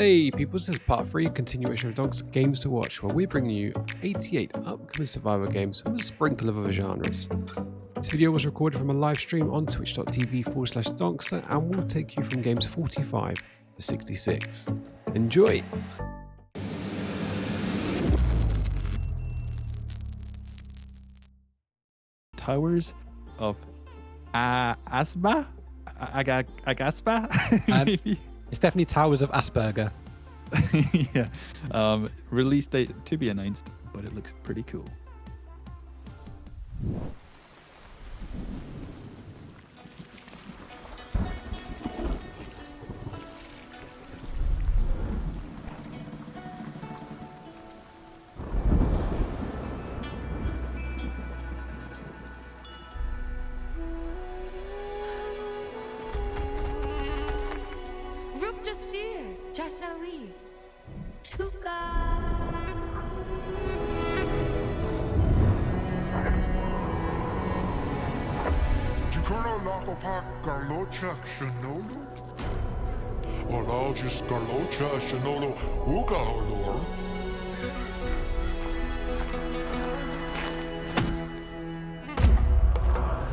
Hey people, this is part 3, continuation of Donk's Games to Watch, where we bring you 88 upcoming survival games with a sprinkle of other genres. This video was recorded from a live stream on twitch.tv/Donksta and will take you from games 45 to 66. Enjoy! Towers of Aghasba? Aghasba? Maybe? It's definitely Towers of Asperger. Yeah. Release date to be announced, but it looks pretty cool.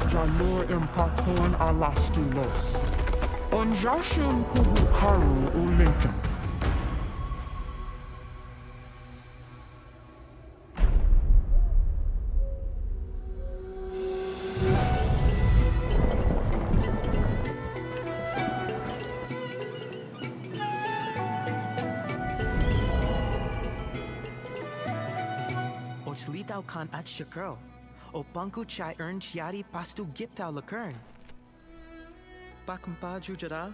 Jalur impakon alastulos. Onjashun kubukaru ulinkum. Ochlitau kan at shakro. O banku chai earn chiari pastu giptau lakern. Bakumpa jujara.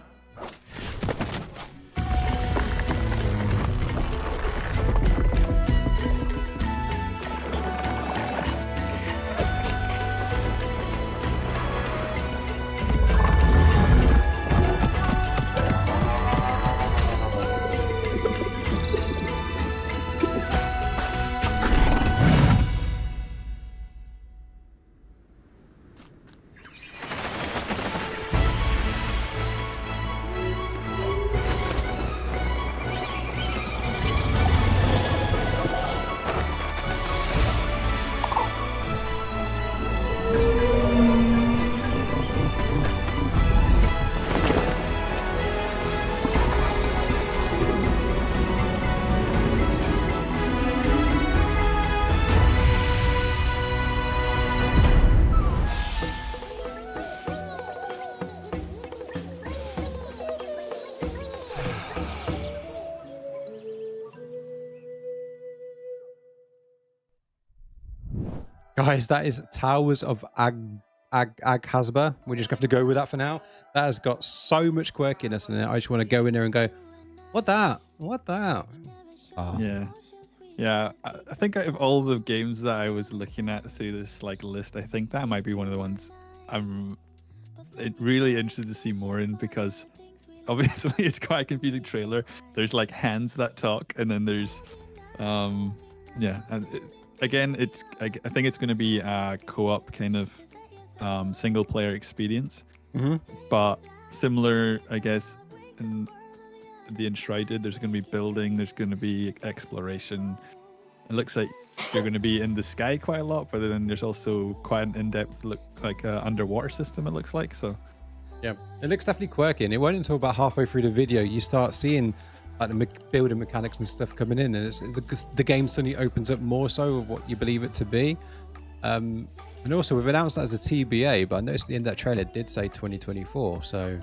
Guys, that is Towers of Aghasba. We're just going to have to go with that for now. That has got so much quirkiness in it. I just want to go in there and go, what that? What that? Oh. Yeah. I think out of all the games that I was looking at through this list, I think that might be one of the ones I'm really interested to see more in, because obviously it's quite a confusing trailer. There's hands that talk, and then there's again, I think it's going to be a co-op kind of single player experience, but similar, I guess, in the Enshrouded, there's going to be building, there's going to be exploration. It looks like you're going to be in the sky quite a lot, but then there's also quite an in-depth underwater system, it looks like. So yeah, it looks definitely quirky, and it won't until about halfway through the video you start seeing the building mechanics and stuff coming in, and the game suddenly opens up more so of what you believe it to be. And also we've announced that as a TBA, but I noticed at the end of that trailer it did say 2024, so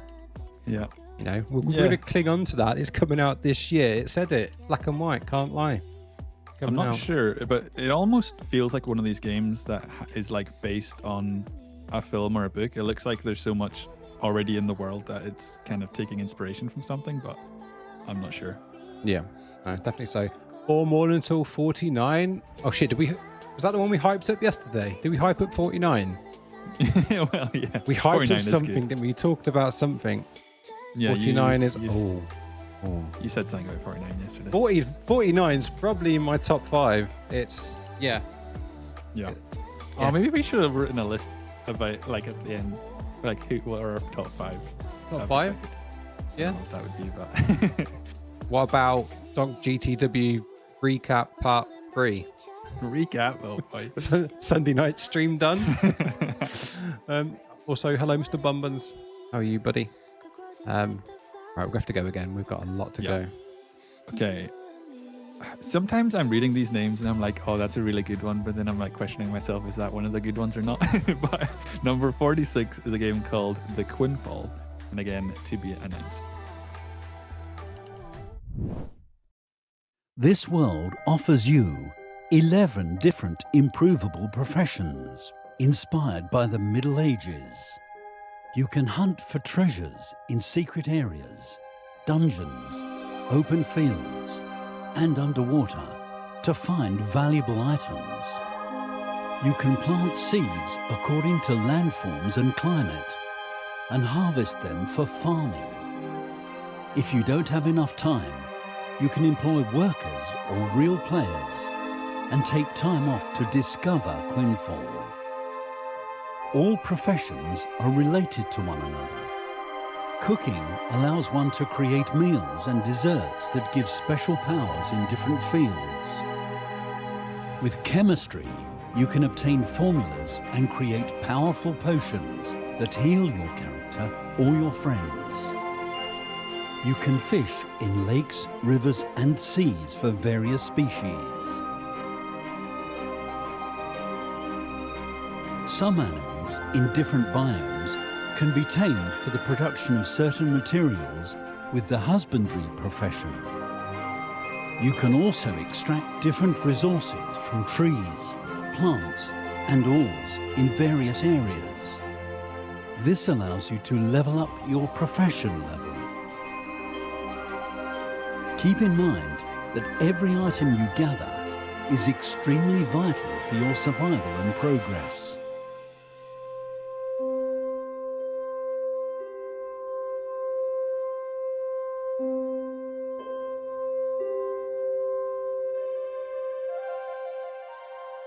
yeah, you know, we're going to cling on to that. It's coming out this year. It said it, black and white, can't lie. I'm not sure, but it almost feels like one of these games that is based on a film or a book. It looks like there's so much already in the world that it's kind of taking inspiration from something, but I'm not sure. Yeah, definitely so. Or more until 49. Oh shit, was that the one we hyped up yesterday? Did we hype up 49? Well, yeah. We hyped up something, didn't we? We talked about something. Yeah, 49 is... You said something about 49 yesterday. 49 is probably in my top 5. It's... Yeah. Oh, maybe we should have written a list about, like, at the end, like, what are our top 5? Top 5? Yeah. That would be, but What about Donk GTW recap part 3? Recap. Oh, boy. Sunday night stream done. Also, hello, Mr. Bumbuns. How are you, buddy? Right, we have to go again. We've got a lot to go. Okay. Sometimes I'm reading these names and I'm like, oh, that's a really good one. But then I'm like questioning myself, is that one of the good ones or not? But number 46 is a game called The Quinfall. And again, to be announced. This world offers you 11 different improvable professions inspired by the Middle Ages. You can hunt for treasures in secret areas, dungeons, open fields, and underwater to find valuable items. You can plant seeds according to landforms and climate and harvest them for farming. If you don't have enough time, you can employ workers or real players and take time off to discover Quinfall. All professions are related to one another. Cooking allows one to create meals and desserts that give special powers in different fields. With chemistry, you can obtain formulas and create powerful potions that heal your character or your friends. You can fish in lakes, rivers, and seas for various species. Some animals in different biomes can be tamed for the production of certain materials with the husbandry profession. You can also extract different resources from trees, plants, and ores in various areas. This allows you to level up your profession level. Keep in mind that every item you gather is extremely vital for your survival and progress.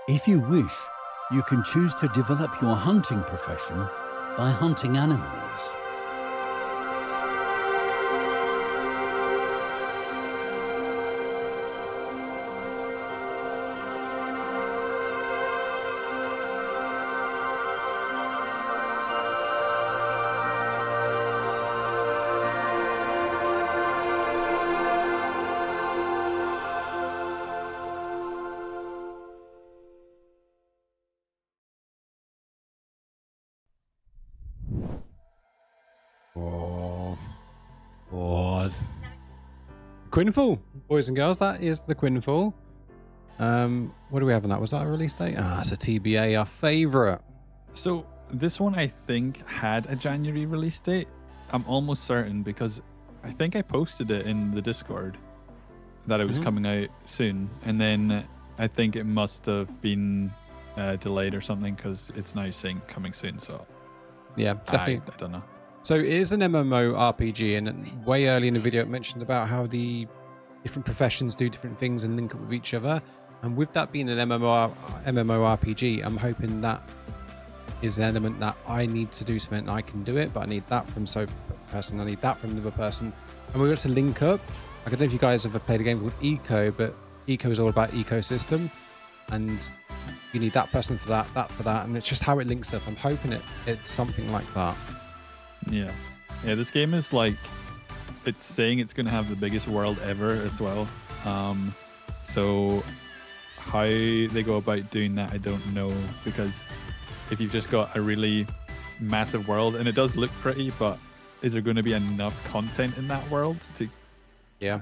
If you wish, you can choose to develop your hunting profession by hunting animals. Quinfall, boys and girls, that is the Quinfall. What do we have on that? Was that a release date? It's a TBA, our favorite. So this one I think had a January release date. I'm almost certain because I think I posted it in the Discord that it was coming out soon, and then I think it must have been delayed or something because it's now saying coming soon. So yeah, definitely. I don't know. So it is an MMO RPG, and way early in the video it mentioned about how the different professions do different things and link up with each other. And with that being an MMORPG, I'm hoping that is an element that I need to do something, I can do it, but I need that from so person, I need that from another person. And we're going to link up. I don't know if you guys ever played a game called Eco, but Eco is all about ecosystem. And you need that person for that for that. And it's just how it links up. I'm hoping it's something like that. Yeah, this game is like, it's saying it's going to have the biggest world ever as well. So how they go about doing that, I don't know, because if you've just got a really massive world, and it does look pretty, but is there going to be enough content in that world to,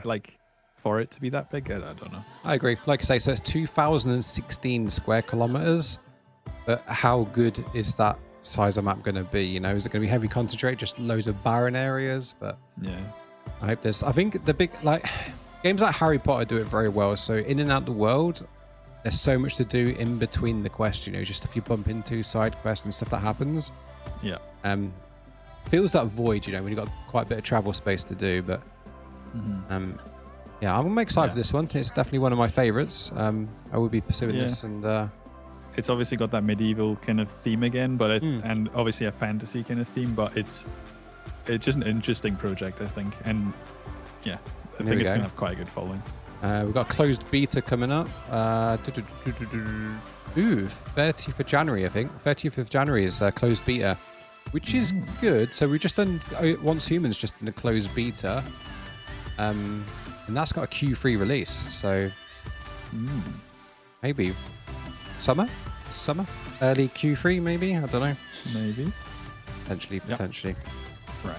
like, for it to be that big? I don't know. I agree. Like I say, so it's 2016 square kilometers, but how good is that size of map going to be? You know, is it going to be heavy concentrate, just loads of barren areas? But yeah, I think the big, like, games like Harry Potter do it very well. So in and out the world, there's so much to do in between the quests, you know, just if you bump into side quests and stuff that happens. Yeah. Feels that void, you know, when you've got quite a bit of travel space to do. But yeah, I'm excited for this one. It's definitely one of my favorites. I will be pursuing this, and it's obviously got that medieval kind of theme again, but and obviously a fantasy kind of theme, but it's just an interesting project, I think. And yeah, think it's going to have quite a good following. We've got a closed beta coming up. 30th of January, I think. 30th of January is closed beta, which is good. So we've just done Once Humans just in a closed beta. And that's got a Q3 release. So maybe summer? Early Q3, maybe? I don't know. Maybe. Potentially. Right.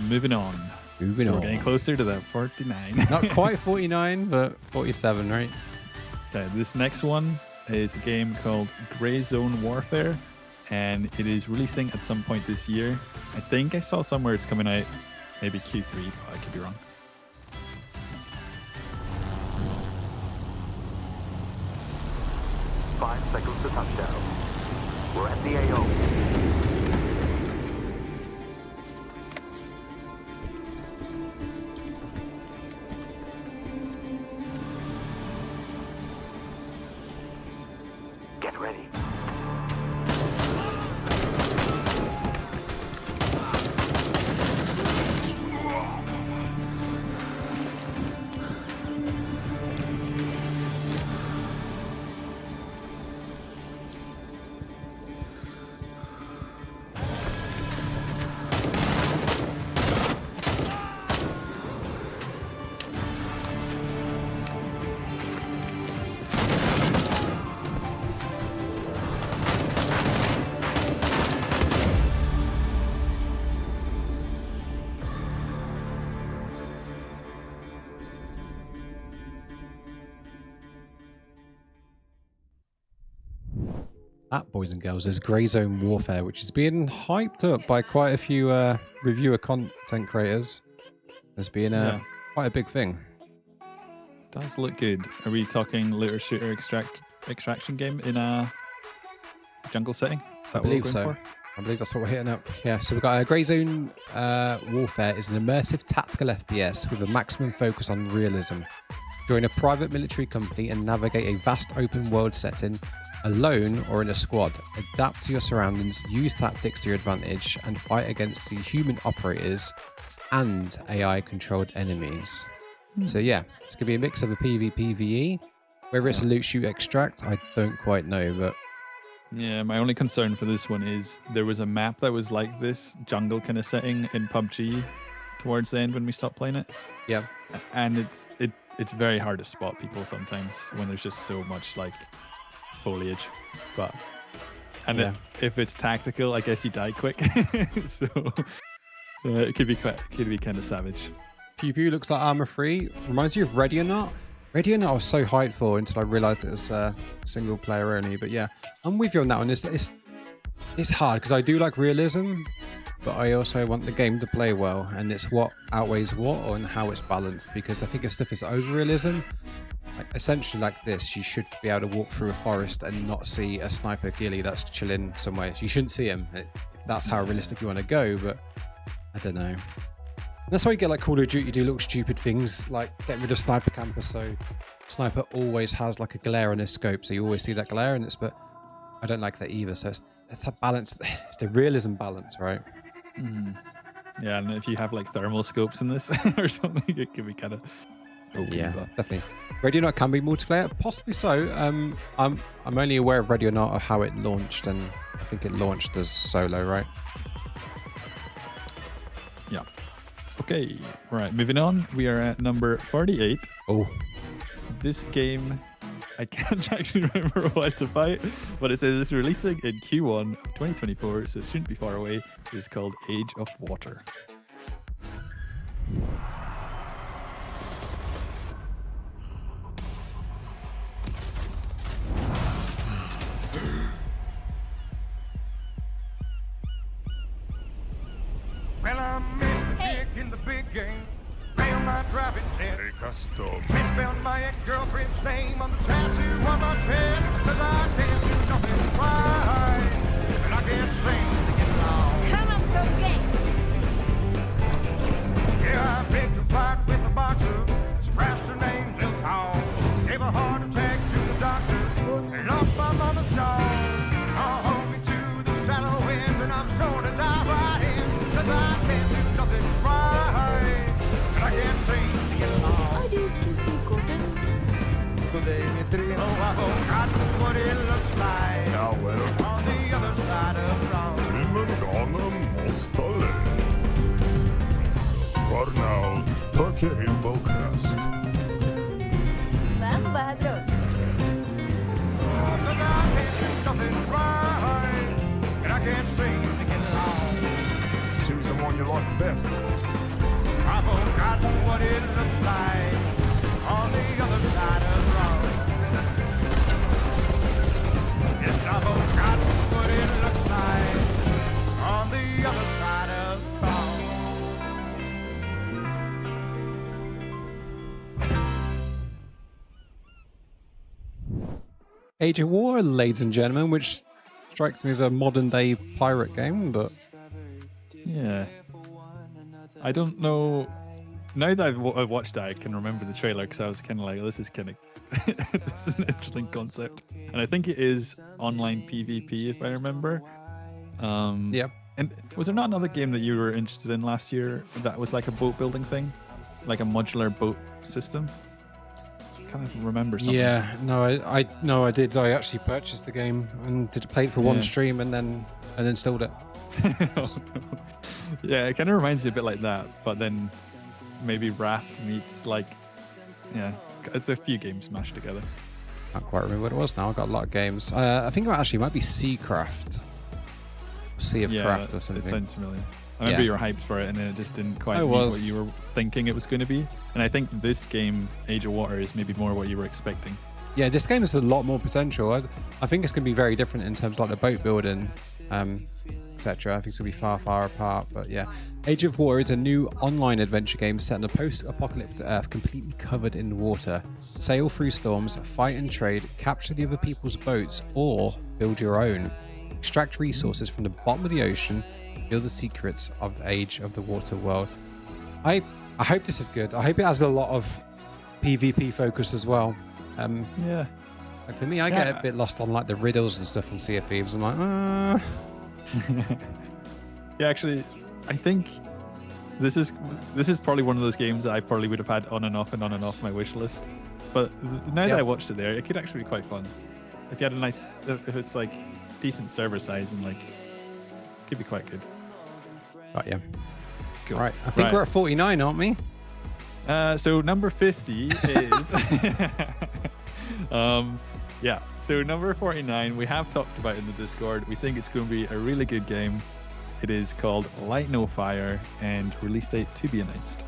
Moving on. We're getting closer to that 49. Not quite 49, but 47, right? Okay, this next one is a game called Grey Zone Warfare, and it is releasing at some point this year. I think I saw somewhere it's coming out maybe Q3, but I could be wrong. Five seconds to touchdown. We're at the AO. Get ready. That, boys and girls, is Grey Zone Warfare, which is being hyped up by quite a few reviewer content creators as being quite a big thing. Does look good. Are we talking looter shooter extraction game in a jungle setting? Is that I believe what we're going so. I believe that's what we're hitting up. Yeah, so we've got Grey Zone Warfare is an immersive tactical FPS with a maximum focus on realism. Join a private military company and navigate a vast open world setting alone or in a squad. Adapt to your surroundings, use tactics to your advantage, and fight against the human operators and AI-controlled enemies. So yeah, it's going to be a mix of a PvPvE. Whether it's a loot shoot extract, I don't quite know, but... Yeah, my only concern for this one is there was a map that was like this jungle kind of setting in PUBG towards the end when we stopped playing it. Yeah. And it's very hard to spot people sometimes when there's just so much like foliage. But if it's tactical, I guess you die quick. So it could be kind of savage. Kibu looks like armor free. Reminds you of Ready or Not. Ready or Not I was so hyped for until I realized it was single player only. But yeah, I'm with you on that one. It's hard because I do like realism, but I also want the game to play well, and it's what outweighs what and how it's balanced. Because I think if stuff is over realism, like essentially like this, you should be able to walk through a forest and not see a sniper ghillie that's chilling somewhere. You shouldn't see him if that's how realistic you want to go. But I don't know. That's why you get like Call of Duty do little stupid things like getting rid of sniper campers, so sniper always has like a glare on his scope, so you always see that glare, and but I don't like that either. So it's that balance. It's the realism balance, right? Mm. Yeah, and if you have like thermal scopes in this or something, it could be kind of open. Yeah, but... definitely. Ready or Not can be multiplayer, possibly so. I'm only aware of Ready or Not of how it launched, and I think it launched as solo, right? Yeah. Okay, right, moving on. We are at number 48. Oh. This game, I can't actually remember what it's about, but it says it's releasing in Q1 of 2024, so it shouldn't be far away. It's called Age of Water. Well, I missed the kick in the big game. Failed my driving test. A custom. Misspelled my ex-girlfriend's name on the tattoo on my chest. 'Cause I can't do nothing right. And I can't sing to get along. Come up, go game. Yeah, I picked a fight with the boxer. Scratched her name's in town. Gave a heart attack to the doctor. And lost my mother's dog. Oh, hold me to the shallow end. And I'm sure to die right in. 'Cause I can't do nothing right. And I can't sing to slide. Ja, well. On the other side of dawn. Imorgon måste le. Burnout, taker in bokast. Vem var drog? Cause I can't do nothing right. And I can't seem to get along. Choose the one you like best. I've forgotten what it looks like on the other side of dawn. Yes, I've forgotten what it looks like on the other side of dawn. Age of War, ladies and gentlemen, which strikes me as a modern day pirate game, but Yeah. I don't know. Now that I've watched it, I can remember the trailer because I was kind of like, this is kind of this is an interesting concept, and I think it is online PvP if I remember. yeah. And was there not another game that you were interested in last year that was like a boat building thing, like a modular boat system? I can't remember something. Yeah, no, I did. I actually purchased the game and did play it for one Yeah. stream and then installed it. Oh, no. Yeah, it kind of reminds me a bit like that, but then maybe Raft meets like, yeah, it's a few games mashed together. Can't quite remember what it was now. I've got a lot of games. I think it actually might be Seacraft. Sea of Yeah, Craft or it something. sounds familiar. I remember Yeah. you were hyped for it, and then it just didn't quite I meet what was. you were thinking it was going to be. And I think this game, Age of Water, is maybe more what you were expecting. Yeah, this game has a lot more potential. I think it's going to be very different in terms of like the boat building, etc. I think it's going to be far, far apart. But yeah, Age of War is a new online adventure game set in a post-apocalyptic Earth completely covered in water. Sail through storms, fight and trade, capture the other people's boats, or build your own. Extract resources from the bottom of the ocean, build the secrets of the Age of the Water world. I hope this is good. I hope it has a lot of PvP focus as well. Yeah. Like for me, I get a bit lost on like the riddles and stuff in Sea of Thieves. I'm like, Yeah, actually, I think this is probably one of those games that I probably would have had on and off my wish list. But now that I watched it there, it could actually be quite fun. If you had a nice, if it's like decent server size and like, it could be quite good. But yeah. Cool. All right. I think we're at 49, aren't we? So number 50 is yeah, so number 49 we have talked about in the Discord. We think it's going to be a really good game. It is called Light No Fire and release date to be announced.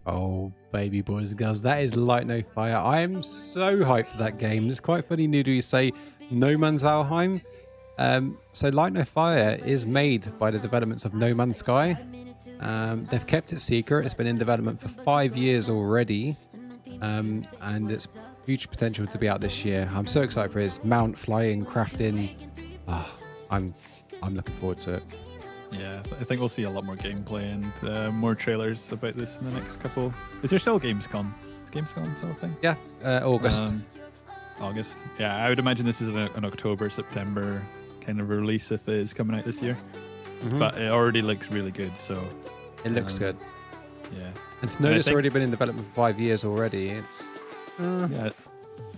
Oh, baby boys and girls, that is Light No Fire. I am so hyped for that game. It's quite funny, Noodle, you say No Man's Valheim. So Light No Fire is made by the developments of No Man's Sky. They've kept it secret. It's been in development for 5 years already. And it's huge potential to be out this year. I'm so excited for it. It's mount, flying, crafting. I'm looking forward to it. Yeah, I think we'll see a lot more gameplay and more trailers about this in the next couple. Is there still Gamescom? Is Gamescom still a thing? Yeah, August. August. Yeah, I would imagine this is an October, September kind of release if it is coming out this year. But it already looks really good, so it looks good. Yeah. And to know it's already been in development for 5 years already, it's yeah,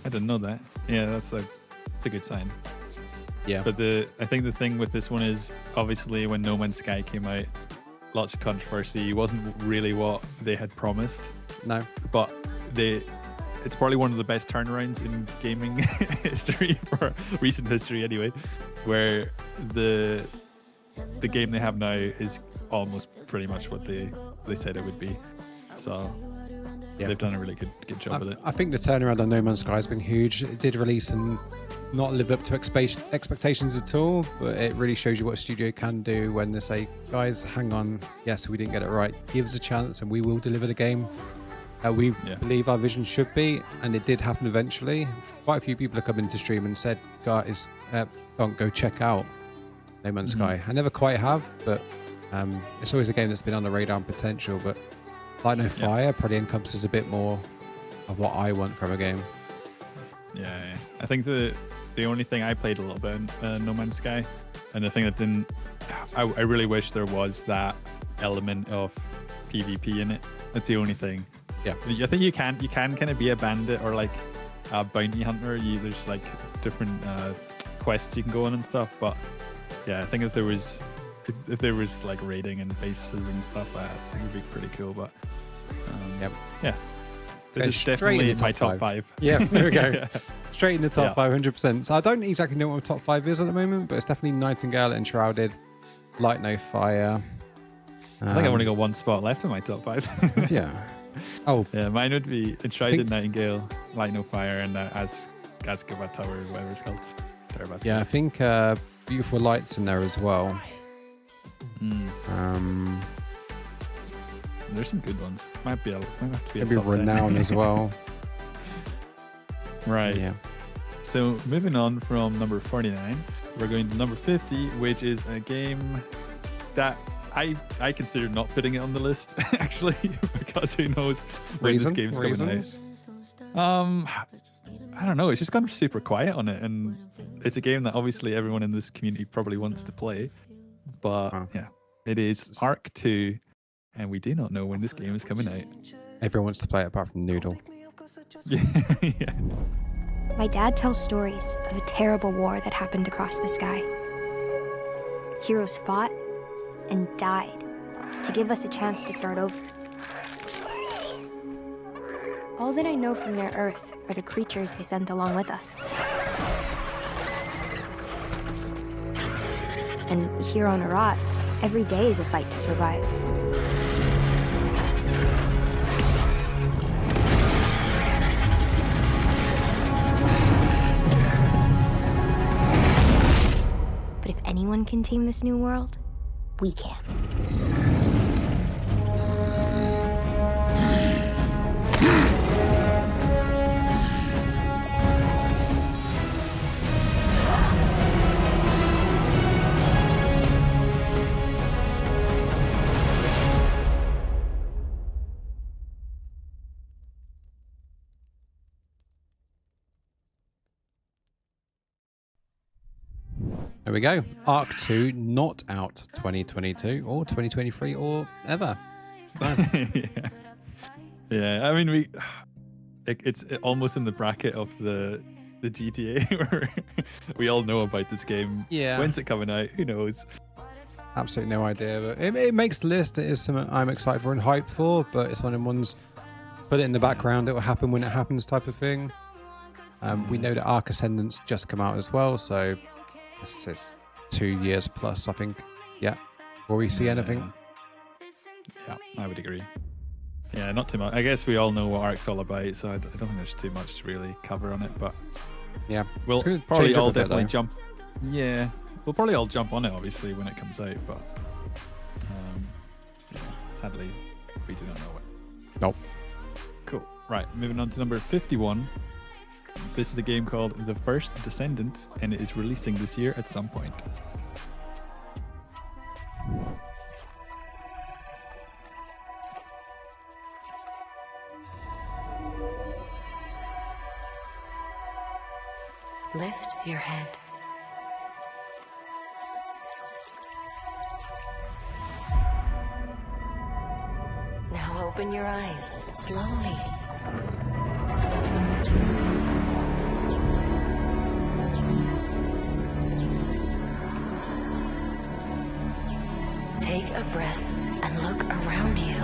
I didn't know that. Yeah, it's a good sign. Yeah. But I think the thing with this one is obviously when No Man's Sky came out, lots of controversy. It wasn't really what they had promised. No. But it's probably one of the best turnarounds in gaming history, for recent history anyway, where the game they have now is almost pretty much what they said it would be. So yeah, they've done a really good job with it. I think the turnaround on No Man's Sky has been huge. It did release and not live up to expectations at all, but it really shows you what a studio can do when they say, guys, hang on, yes, we didn't get it right. Give us a chance and we will deliver the game we believe our vision should be. And it did happen eventually. Quite a few people have come into stream and said, guys, don't go check out No Man's Sky. I never quite have, but it's always a game that's been on the radar and potential, but Light No Fire probably encompasses a bit more of what I want from a game. Yeah. I think the only thing I played a little bit in No Man's Sky, and the thing that didn't, I really wish there was that element of PvP in it. That's the only thing. Yeah. I think you can kind of be a bandit or like a bounty hunter. There's like different quests you can go on and stuff, but yeah, I think if there was like raiding and bases and stuff, I think it would be pretty cool. But yeah, this is definitely my top five. Yeah, there we go. Yeah. Straight in the top 500%. So I don't exactly know what my top 5 is at the moment, but it's definitely Nightingale, Enshrouded, Light No Fire. I think I've only got one spot left in my top 5. Yeah. Oh. Yeah, mine would be Enshrouded, Nightingale, Light No Fire, and Aghasba Tower, whatever it's called. Yeah, I think Beautiful Light's in there as well. There's some good ones. Might be maybe Renown as well. Right. Yeah. So moving on from number 49, we're going to number 50, which is a game that I consider not putting it on the list actually, because who knows when this game's coming out. I don't know. It's just gone super quiet on it, and it's a game that obviously everyone in this community probably wants to play. But yeah, it is Ark 2, and we do not know when this game is coming out. Everyone wants to play it apart from Noodle. Yeah. My dad tells stories of a terrible war that happened across the sky. Heroes fought and died to give us a chance to start over. All that I know from their Earth are the creatures they sent along with us. And here on Arat, every day is a fight to survive. But if anyone can tame this new world, we can. There we go. Ark 2 not out 2022 or 2023 or ever. Yeah. I mean, it's almost in the bracket of the GTA where we all know about this game. Yeah. When's it coming out? Who knows? Absolutely no idea, but it makes the list. It is something I'm excited for and hyped for, but it's one of the ones, put it in the background, it will happen when it happens type of thing. We know that Ark Ascendant's just come out as well, so this is 2 years plus, I think. Yeah. Before we see anything. Yeah, I would agree. Yeah, not too much. I guess we all know what Ark's all about, so I don't think there's too much to really cover on it. But Yeah, we'll it's gonna probably change up all a bit, definitely though. jump. Yeah, we'll probably all jump on it obviously when it comes out. But yeah, sadly, we do not know it. Nope. Cool. Right, moving on to number 51. This is a game called The First Descendant, and it is releasing this year at some point. Lift your head. Now open your eyes, slowly. Take a breath and look around you.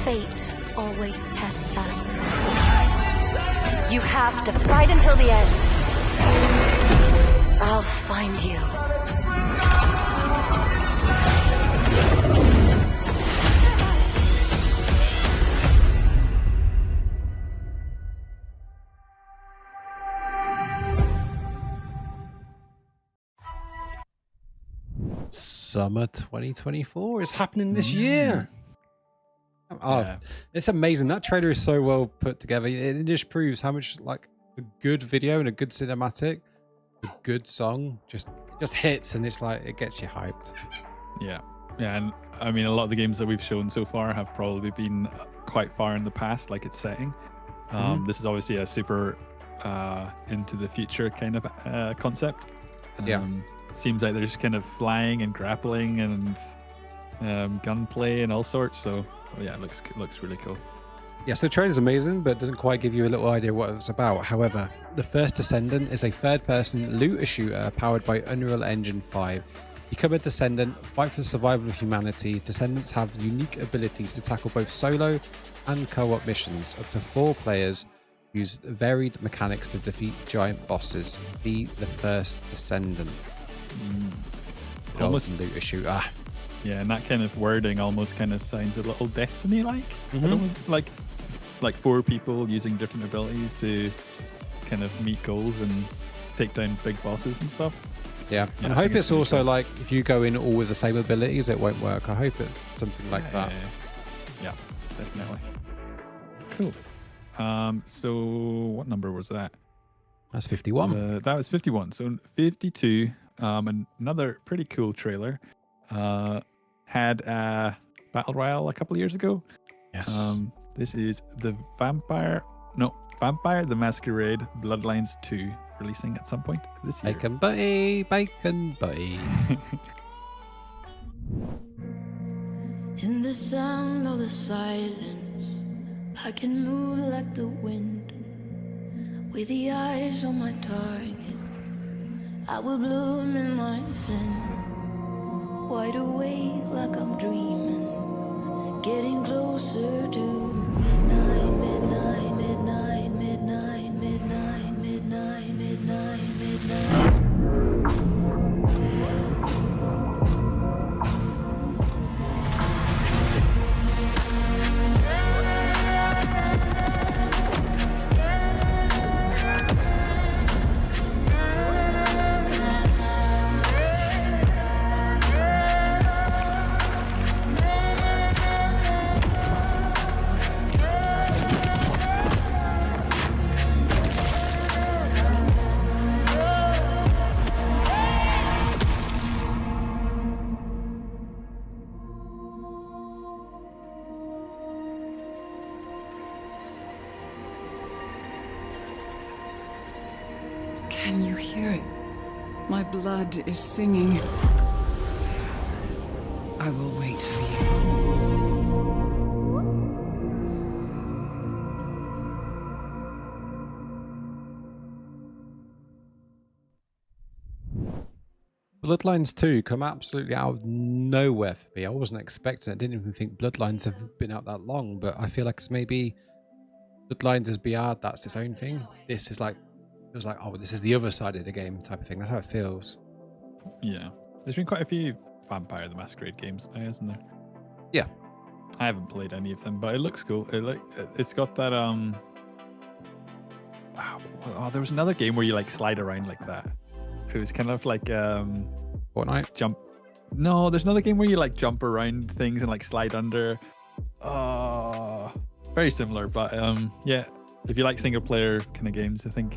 Fate always tests us. You have to fight until the end. I'll find you. Summer 2024 is happening this year. Oh, Yeah. it's amazing. That trailer is so well put together. It just proves how much like a good video and a good cinematic, a good song just hits, and it's like it gets you hyped. Yeah, and I mean, a lot of the games that we've shown so far have probably been quite far in the past, like its setting. This is obviously a super into the future kind of concept. Yeah. Seems like there's kind of flying and grappling and gunplay and all sorts. So yeah, it looks really cool. Yeah, so the trailer's amazing, but doesn't quite give you a little idea what it's about. However, The First Descendant is a third-person looter shooter powered by Unreal Engine 5. Become a Descendant, fight for the survival of humanity. Descendants have unique abilities to tackle both solo and co-op missions. Up to 4 players use varied mechanics to defeat giant bosses. Be the First Descendant. Almost looter shooter. Yeah, and that kind of wording almost kind of sounds a little Destiny-like. I don't know, like 4 people using different abilities to kind of meet goals and take down big bosses and stuff. Yeah, and I hope it's also like if you go in all with the same abilities, it won't work. I hope it's something like that. Yeah, definitely. Cool. So what number was that? That's 51. That was 51. So 52. Another pretty cool trailer. Had a battle royale a couple of years ago. Yes. This is the Vampire the Masquerade Bloodlines 2, releasing at some point this year. Bacon butty, bacon butty. In the sound of the silence, I can move like the wind. With the eyes on my target, I will bloom in my sin. Wide awake like I'm dreaming, getting closer to midnight, midnight, midnight, midnight, midnight, midnight, midnight, midnight. Can you hear it? My blood is singing. I will wait for you. Bloodlines 2 come absolutely out of nowhere for me. I wasn't expecting it. I didn't even think Bloodlines have been out that long, but I feel like it's maybe Bloodlines is BR, that's its own thing. This is like, it was like, oh, this is the other side of the game type of thing. That's how it feels. Yeah. There's been quite a few Vampire the Masquerade games now, hasn't there? Yeah. I haven't played any of them, but it looks cool. It's got that oh, there was another game where you like slide around like that. It was kind of like Fortnite? Jump. No, there's another game where you like jump around things and like slide under. Very similar, but yeah, if you like single player kind of games, I think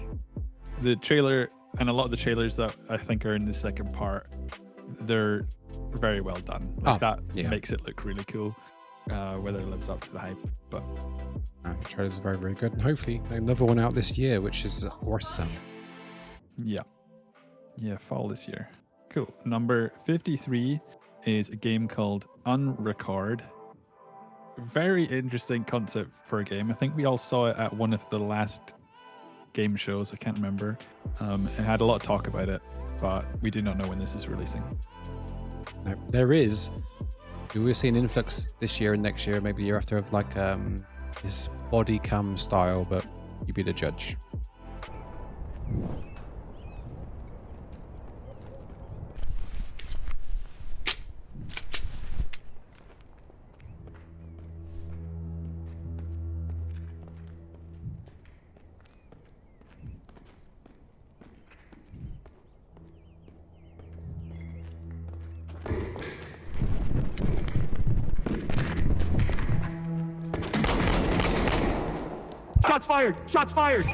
the trailer and a lot of the trailers that I think are in the second part, they're very well done. Like that makes it look really cool. Whether it lives up to the hype, but the trailer is very, very good, and hopefully another one out this year, which is awesome. Yeah, fall this year. Cool. Number 53 is a game called Unrecord. Very interesting concept for a game. I think we all saw it at one of the last game shows. I can't remember. It had a lot of talk about it, but we do not know when this is releasing. No, there is. We will see an influx this year and next year, maybe the year after, of like this body cam style, but you be the judge. Shots fired! Shots fired!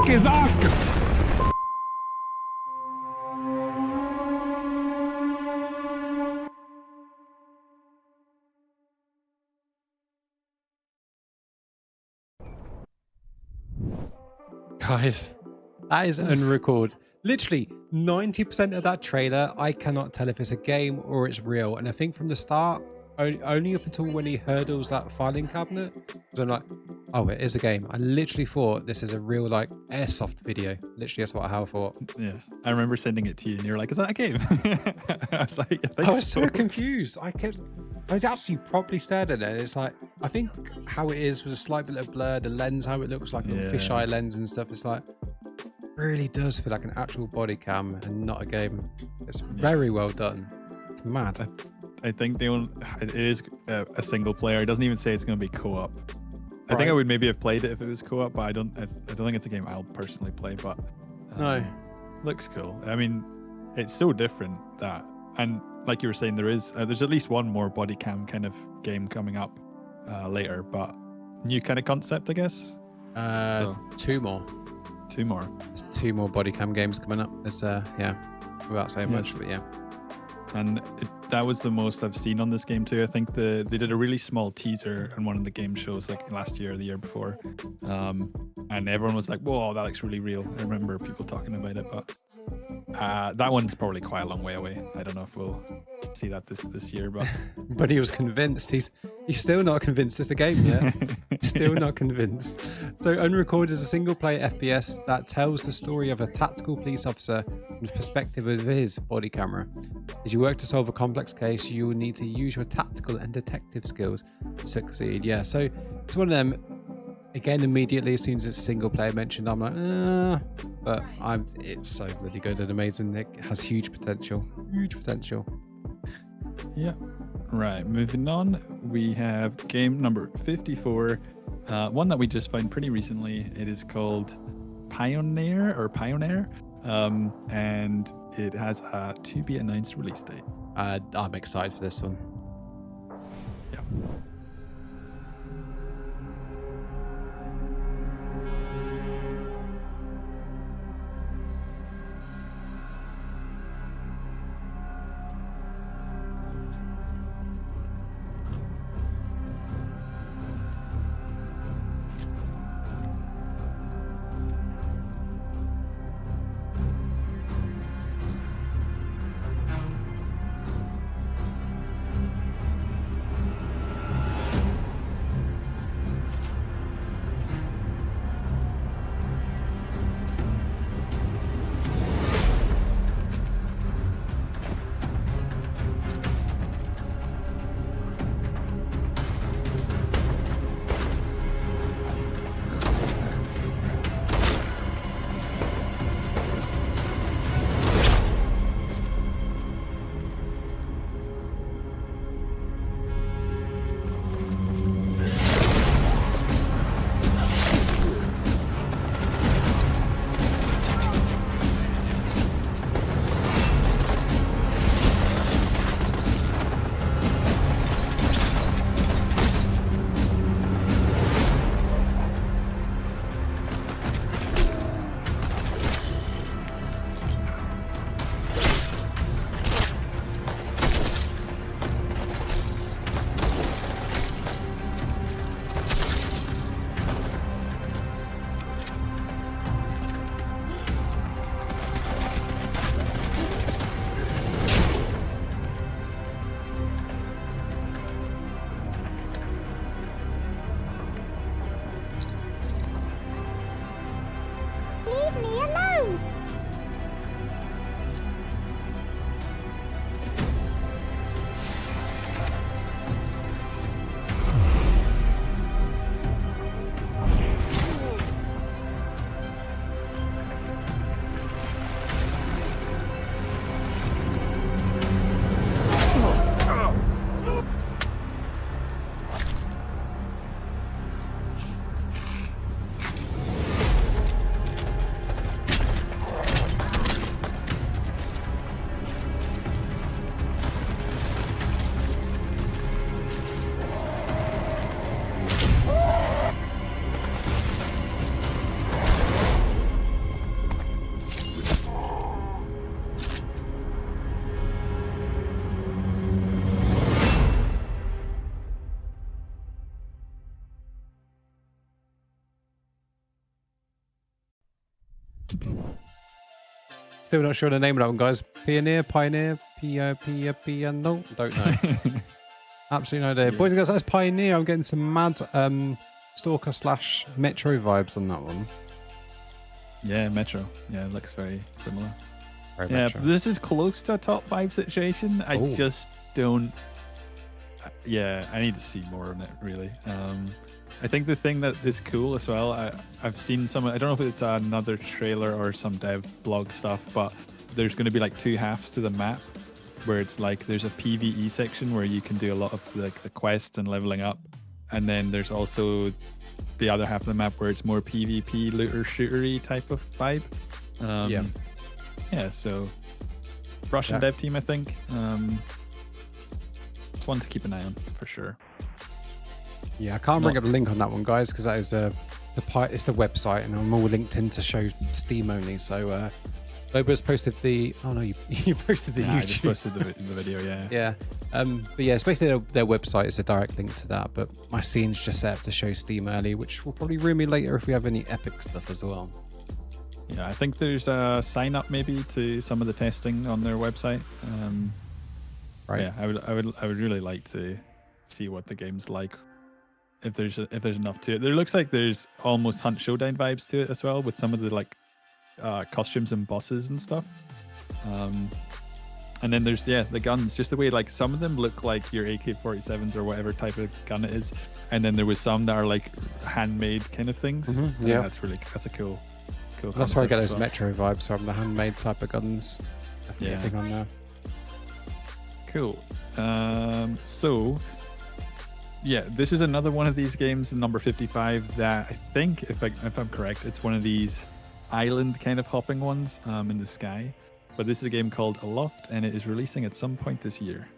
Is Oscar? Guys, that is Unrecord. Literally 90% of that trailer, I cannot tell if it's a game or it's real. And I think from the start, only up until when he hurdles that filing cabinet, so I'm like, oh, it is a game. I literally thought this is a real like airsoft video. Literally, that's what I thought. Yeah, I remember sending it to you, and you were like, "Is that a game?" I was like, I was so confused. I actually properly stared at it. It's like, I think how it is with a slight bit of blur, the lens, how it looks like a fisheye lens and stuff. It's like, really does feel like an actual body cam and not a game. It's very well done. It's mad. I think it is a single player. It doesn't even say it's going to be co-op. I think I would maybe have played it if it was co-op, but I don't think it's a game I'll personally play. But no, looks cool. I mean, it's so different that, and like you were saying, there's at least one more body cam kind of game coming up later, but new kind of concept, I guess. Two more. There's 2 more body cam games coming up. There's without saying much, but yeah. and that was the most I've seen on this game too. I think they did a really small teaser on one of the game shows like last year or the year before, and everyone was like, "Whoa, that looks really real." I remember people talking about it, but that one's probably quite a long way away. I don't know if we'll see that this year, but but he was convinced. He's still not convinced it's the game yet. Still not convinced. So Unrecord is a single-player FPS that tells the story of a tactical police officer from the perspective of his body camera. As you work to solve a complex case, you will need to use your tactical and detective skills to succeed. Yeah, so it's one of them. Again, immediately as soon as it's single player mentioned, I'm like, but it's so bloody good and amazing. It has huge potential. Huge potential. Yeah. Right. Moving on, we have game number 54. One that we just found pretty recently. It is called Pioner, and it has a to be announced release date. I'm excited for this one. Yeah. Still not sure the name of that one, guys. Pioneer, Piano? Don't know. Absolutely no idea. Boys and girls, that's Pioneer. I'm getting some mad Stalker / Metro vibes on that one. Yeah, Metro. Yeah, it looks very similar. Very yeah, Metro. this is close to a top 5 situation. I just don't. Yeah, I need to see more on it, really. I think the thing that is cool as well, I've seen some, I don't know if it's another trailer or some dev blog stuff, but there's going to be like 2 halves to the map where it's like there's a PvE section where you can do a lot of like the quests and leveling up. And then there's also the other half of the map where it's more PvP looter shootery type of vibe. Yeah, so Russian dev team, I think. It's one to keep an eye on for sure. Yeah, I can't bring up the link on that one, guys, because that is it's the website, and I'm all linked in to show Steam only. So Loba's posted the. Oh no, you posted the Yeah, YouTube. I just posted the video. Yeah. Yeah. But yeah, it's basically their website is a direct link to that. But my scene's just set up to show Steam early, which will probably ruin me later if we have any epic stuff as well. Yeah, I think there's a sign up maybe to some of the testing on their website. Right. Yeah, I would really like to see what the game's like. If there's enough to it. There looks like there's almost Hunt Showdown vibes to it as well, with some of the like costumes and bosses and stuff. And then there's the guns, just the way like some of them look like your AK-47s or whatever type of gun it is, and then there was some that are like handmade kind of things. Yeah, that's a cool. That's where I get those well. Metro vibes from, the handmade type of guns. Definitely a thing on there. Cool. So yeah, this is another one of these games, number 55, that I think, if I'm correct, it's one of these island kind of hopping ones in the sky. But this is a game called Aloft, and it is releasing at some point this year.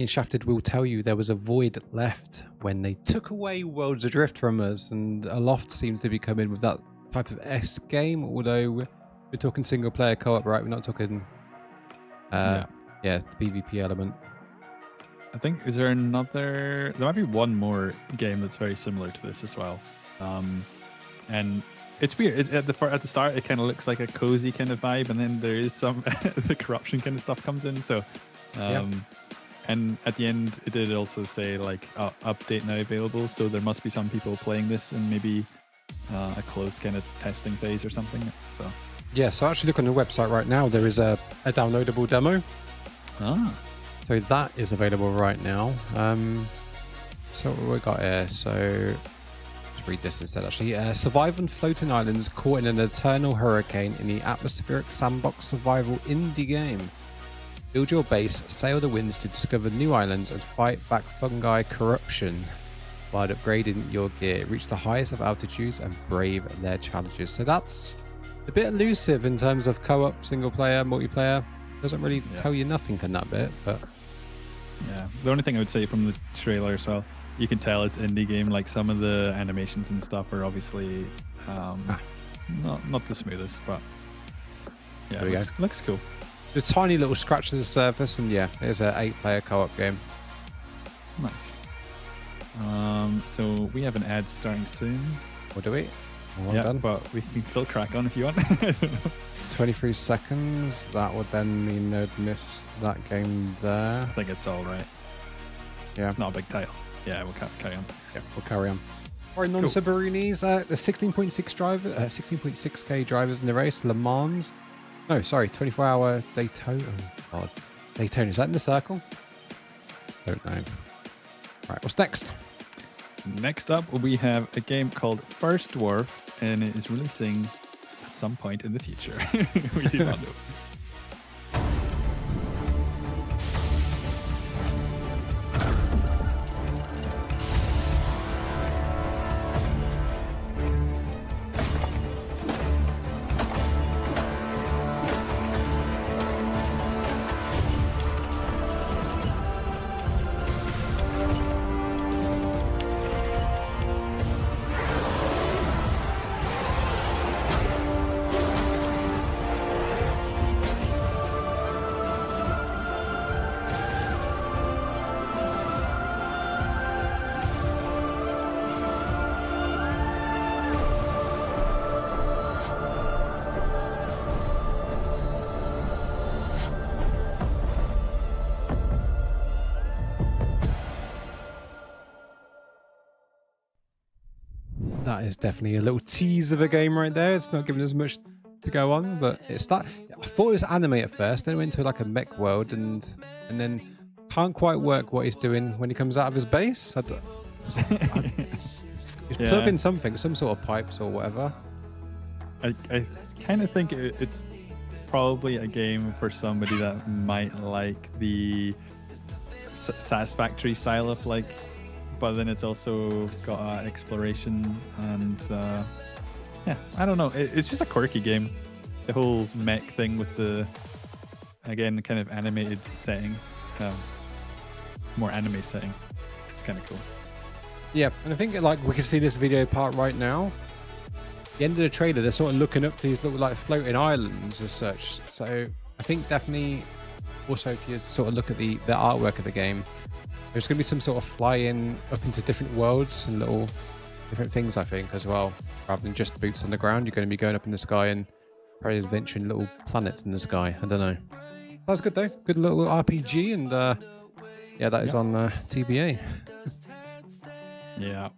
Me and Shafted will tell you there was a void left when they took away Worlds Adrift from us, and Aloft seems to be coming with that type of S game, although we're talking single player co-op, right? We're not talking the PvP element. I think, is there another, there might be one more game that's very similar to this as well. And it's weird. At the start, it kind of looks like a cozy kind of vibe, and then there is some the corruption kind of stuff comes in. So, and at the end, it did also say like update now available. So there must be some people playing this in maybe a closed kind of testing phase or something. So yeah. So actually, look on the website right now. There is a downloadable demo. Ah. So that is available right now. So what we got here? So let's read this instead. Actually, survive on floating islands caught in an eternal hurricane in the atmospheric sandbox survival indie game. Build your base, sail the winds to discover new islands, and fight back fungi corruption while upgrading your gear. Reach the highest of altitudes and brave their challenges. So that's a bit elusive in terms of co-op, single player, multiplayer. Doesn't really tell you nothing in that bit, but yeah. The only thing I would say from the trailer as well, you can tell it's indie game. Like some of the animations and stuff are obviously not the smoothest, but yeah, looks cool. The tiny little scratch of the surface, and yeah, it's an 8-player co-op game. Nice. So we have an ad starting soon. Or do we? Well yeah, done. But we can still crack on if you want. 23 seconds. That would then mean they'd miss that game there. I think it's all right. Yeah. It's not a big title. Yeah, we'll carry on. Yeah, we'll carry on. All right, non-Subarunis. The 16.6K drivers in the race. Le Mans. No, sorry, 24-hour Daytona. Oh, God. Daytona. Is that in the circle? Don't know. Right, what's next? Next up, we have a game called First Dwarf, and it is releasing at some point in the future. We do not know. that is definitely a little tease of a game right there. It's not giving us much to go on, but I thought it was anime at first, then it went to like a mech world, and then can't quite work what he's doing when he comes out of his base. He's plugging something, some sort of pipes or whatever. I kind of think it's probably a game for somebody that might like the satisfactory style of like, but then it's also got exploration and yeah, I don't know. It's just a quirky game. The whole mech thing with the, again, kind of animated setting, more anime setting. It's kind of cool. Yeah, and I think like we can see this video part right now. The end of the trailer, they're sort of looking up to these little like floating islands as such. So I think definitely also if you sort of look at the artwork of the game, there's going to be some sort of flying up into different worlds and little different things, I think, as well. Rather than just boots on the ground, you're going to be going up in the sky and probably adventuring little planets in the sky. I don't know. That's good though. Good little RPG, and yeah, that is on TBA. Yeah,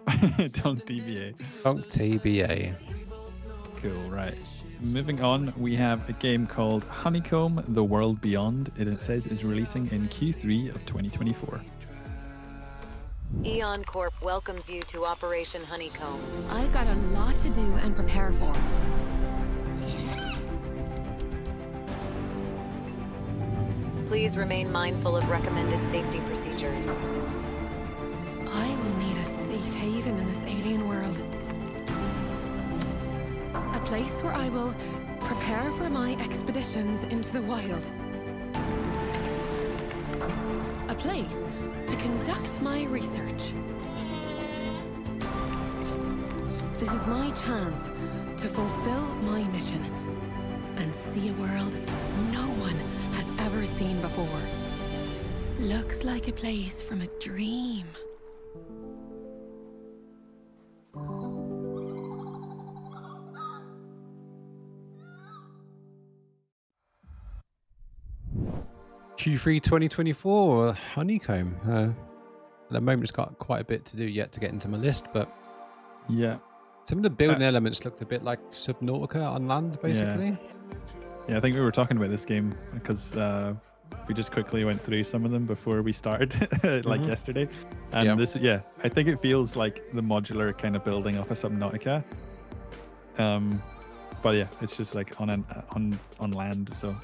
Donk TBA. Donk TBA. Cool, right. Moving on, we have a game called Honeycomb: The World Beyond. It says is releasing in Q3 of 2024. Eon Corp welcomes you to Operation Honeycomb. I've got a lot to do and prepare for. Please remain mindful of recommended safety procedures. I will need a safe haven in this alien world. A place where I will prepare for my expeditions into the wild. A place to conduct my research. This is my chance to fulfill my mission and see a world no one has ever seen before. Looks like a place from a dream. Q3 2024, Honeycomb. At the moment, it's got quite a bit to do yet to get into my list, but yeah, some of the building elements looked a bit like Subnautica on land, basically. Yeah, I think we were talking about this game because we just quickly went through some of them before we started, like yesterday. And this, I think it feels like the modular kind of building off of Subnautica. But yeah, it's just like on land. So,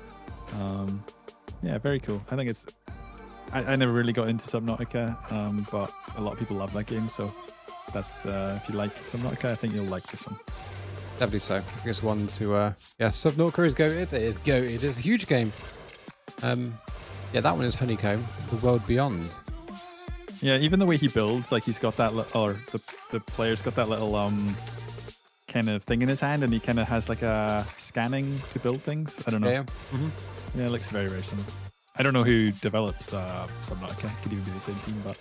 yeah, very cool. I think it's. I never really got into Subnautica, but a lot of people love that game. So that's if you like Subnautica, I think you'll like this one. Definitely so. I think it's one to Subnautica is goated. It is goated. It's a huge game. Yeah, that one is Honeycomb, The World Beyond. Yeah, even the way he builds, like he's got that or the player's got that little kind of thing in his hand, and he kind of has like a scanning to build things. I don't know. Yeah, it looks very, very similar. I don't know who develops Subnautica. It could even be the same team, but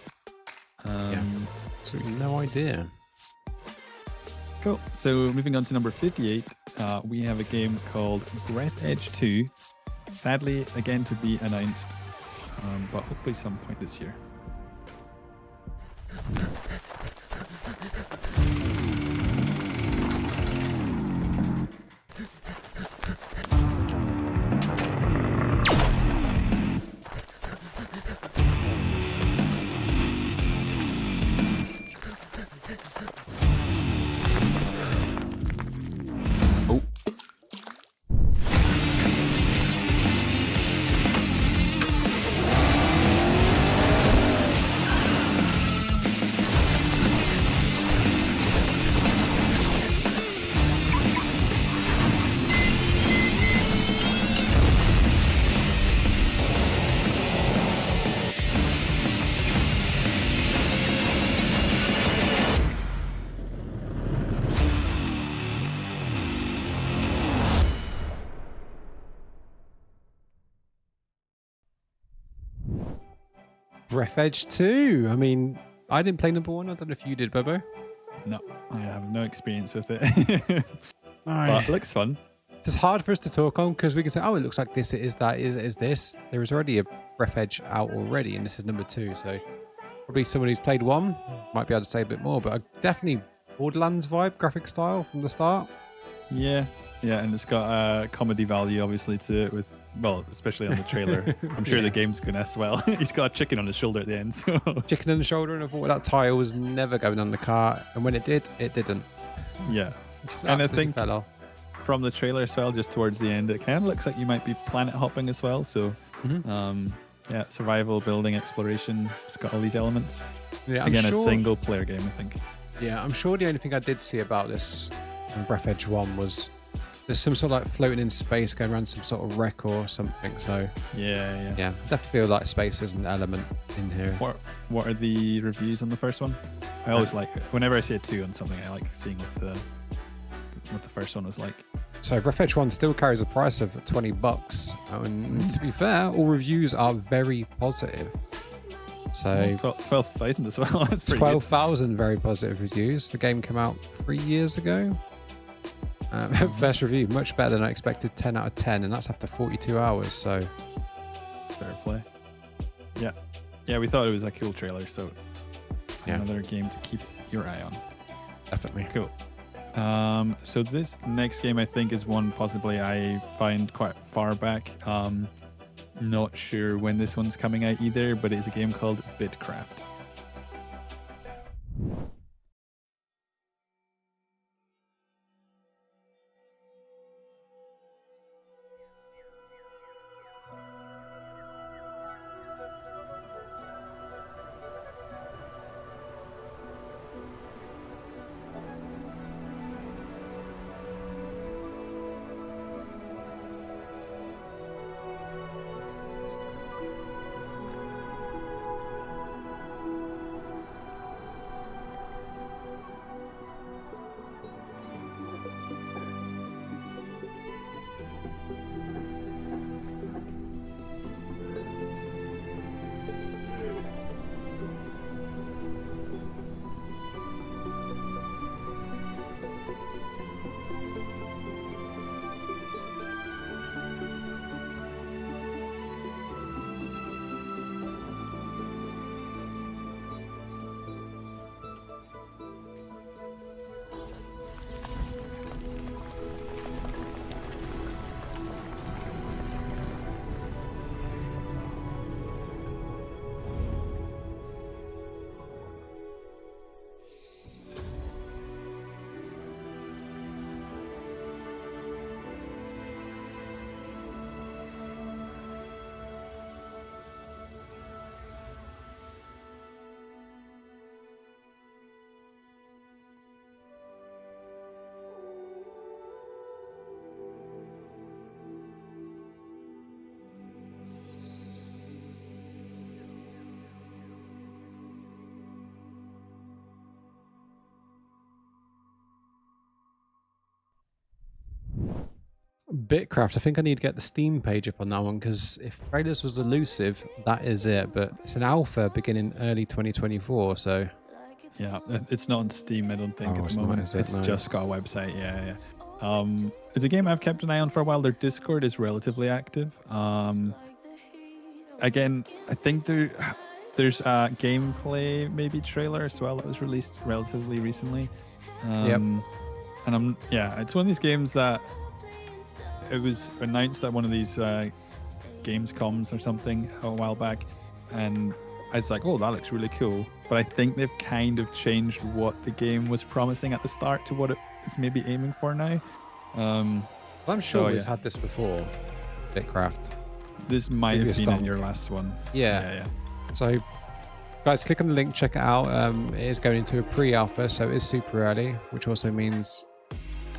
absolutely no idea. Cool. So moving on to number 58, we have a game called Breathedge 2. Sadly, again to be announced, but hopefully some point this year. Breathedge 2. I mean, I didn't play number 1. I don't know if you did, Bobo. No, I have no experience with it. But it looks fun. It's hard for us to talk on because we can say, oh, it looks like this, it is that, it is this. There is already a Breathedge out already, and this is number 2. So probably someone who's played 1 might be able to say a bit more, but I definitely Borderlands vibe, graphic style from the start. Yeah, and it's got a comedy value obviously to it with, well, especially on the trailer. I'm sure the game's gonna as well. He's got a chicken on his shoulder at the end. So. Chicken on the shoulder, and I thought that tile was never going on the car, and when it did, it didn't. Yeah, and I think fell off. From the trailer as well, just towards the end, it kind of looks like you might be planet hopping as well. So, yeah, survival, building, exploration. It's got all these elements. Yeah, again, a single player game, I think. Yeah, I'm sure the only thing I did see about this in Breathedge 1 was there's some sort of like floating in space going around some sort of wreck or something. So yeah, definitely feel like space is an element in here. What are the reviews on the first one? I always like it. Whenever I see a 2 on something, I like seeing what the first one was like. So Breathedge 1 still carries a price of $20, and to be fair, all reviews are very positive. So 12,000 as well. That's pretty 12,000 very positive reviews. The game came out 3 years ago. First review, much better than I expected, 10 out of 10, and that's after 42 hours. So fair play. Yeah, we thought it was a cool trailer, so another game to keep your eye on. Definitely. Cool. So this next game I think is one possibly I find quite far back. Not sure when this one's coming out either, but it's a game called Bitcraft. Bitcraft, I think I need to get the Steam page up on that one, because if trailers was elusive, that is it. But it's an alpha beginning early 2024, so yeah, it's not on Steam, I don't think, at the moment. It's just got a website. Yeah. It's a game I've kept an eye on for a while. Their Discord is relatively active. Again, I think there's a gameplay maybe trailer as well that was released relatively recently. And it's one of these games that it was announced at one of these Gamescoms or something a while back, and I was like, oh, that looks really cool. But I think they've kind of changed what the game was promising at the start to what it is maybe aiming for now. I'm sure we've had this before, Bitcraft. This might have been in your last one. Yeah. So guys, click on the link, check it out. It is going into a pre-alpha, so it is super early, which also means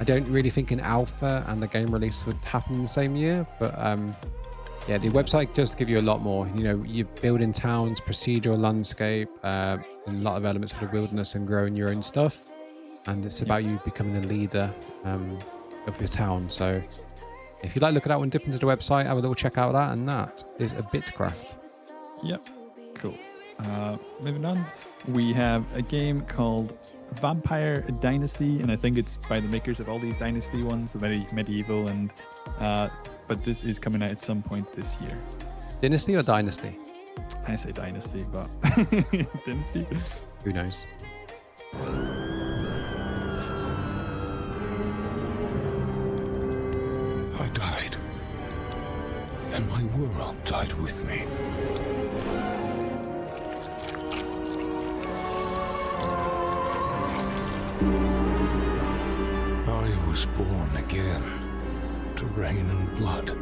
I don't really think an alpha and the game release would happen in the same year, but the website does give you a lot more. You know, you're building towns, procedural landscape, and a lot of elements of the wilderness and growing your own stuff. And it's about you becoming a leader of your town. So if you'd like to look at that one, dip into the website, have a little check out of that, and that is a Bitcraft. Yep, cool. Moving on, we have a game called Vampire Dynasty, and I think it's by the makers of all these Dynasty ones, the very medieval, and but this is coming out at some point this year. Dynasty or Dynasty? I say Dynasty, but Dynasty? Who knows? and my world died with me. I was born again to reign in blood.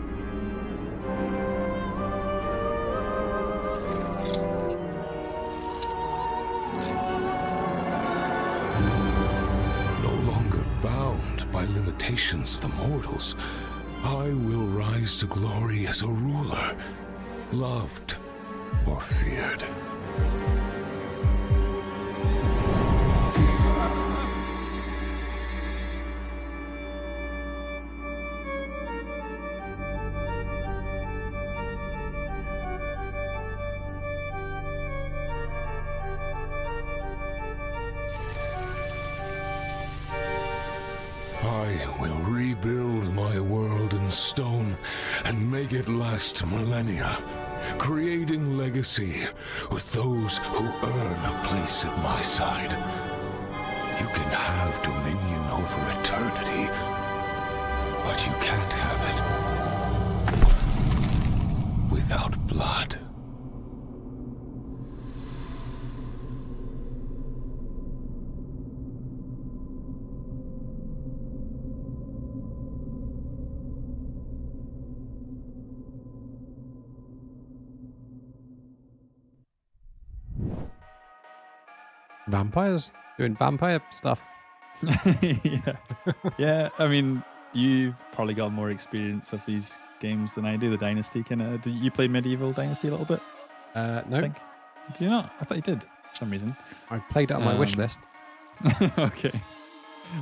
No longer bound by limitations of the mortals, I will rise to glory as a ruler, loved or feared. I will rebuild my world in stone and make it last millennia, creating legacy with those who earn a place at my side. You can have dominion over eternity, but you can't have it without blood. Vampires doing vampire stuff. Yeah. I mean, you've probably got more experience of these games than I do. The Dynasty kind of. Did you play Medieval Dynasty a little bit? No. Do you not? I thought you did for some reason. I played it on my wish list. Okay.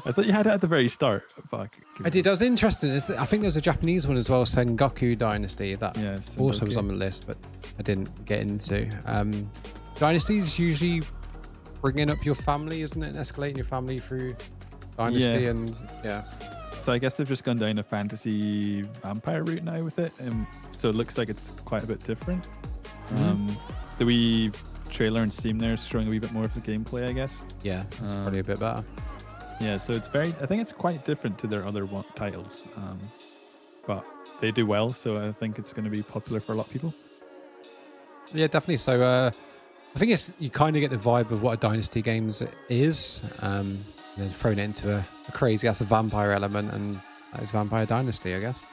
I thought you had it at the very start. I did. That was interesting. I think there was a Japanese one as well, Sengoku Dynasty, that also was on the list, but I didn't get into. Dynasties usually bringing up your family, isn't it? And escalating your family through Dynasty and So I guess they've just gone down a fantasy vampire route now with it. So it looks like it's quite a bit different. The wee trailer and Steam there is showing a wee bit more of the gameplay, I guess. Yeah, it's probably a bit better. Yeah, so it's I think it's quite different to their other titles. But they do well, so I think it's going to be popular for a lot of people. Yeah, definitely. So I think you kind of get the vibe of what a Dynasty games is. And then thrown it into a crazy ass vampire element, and that is Vampire Dynasty, I guess.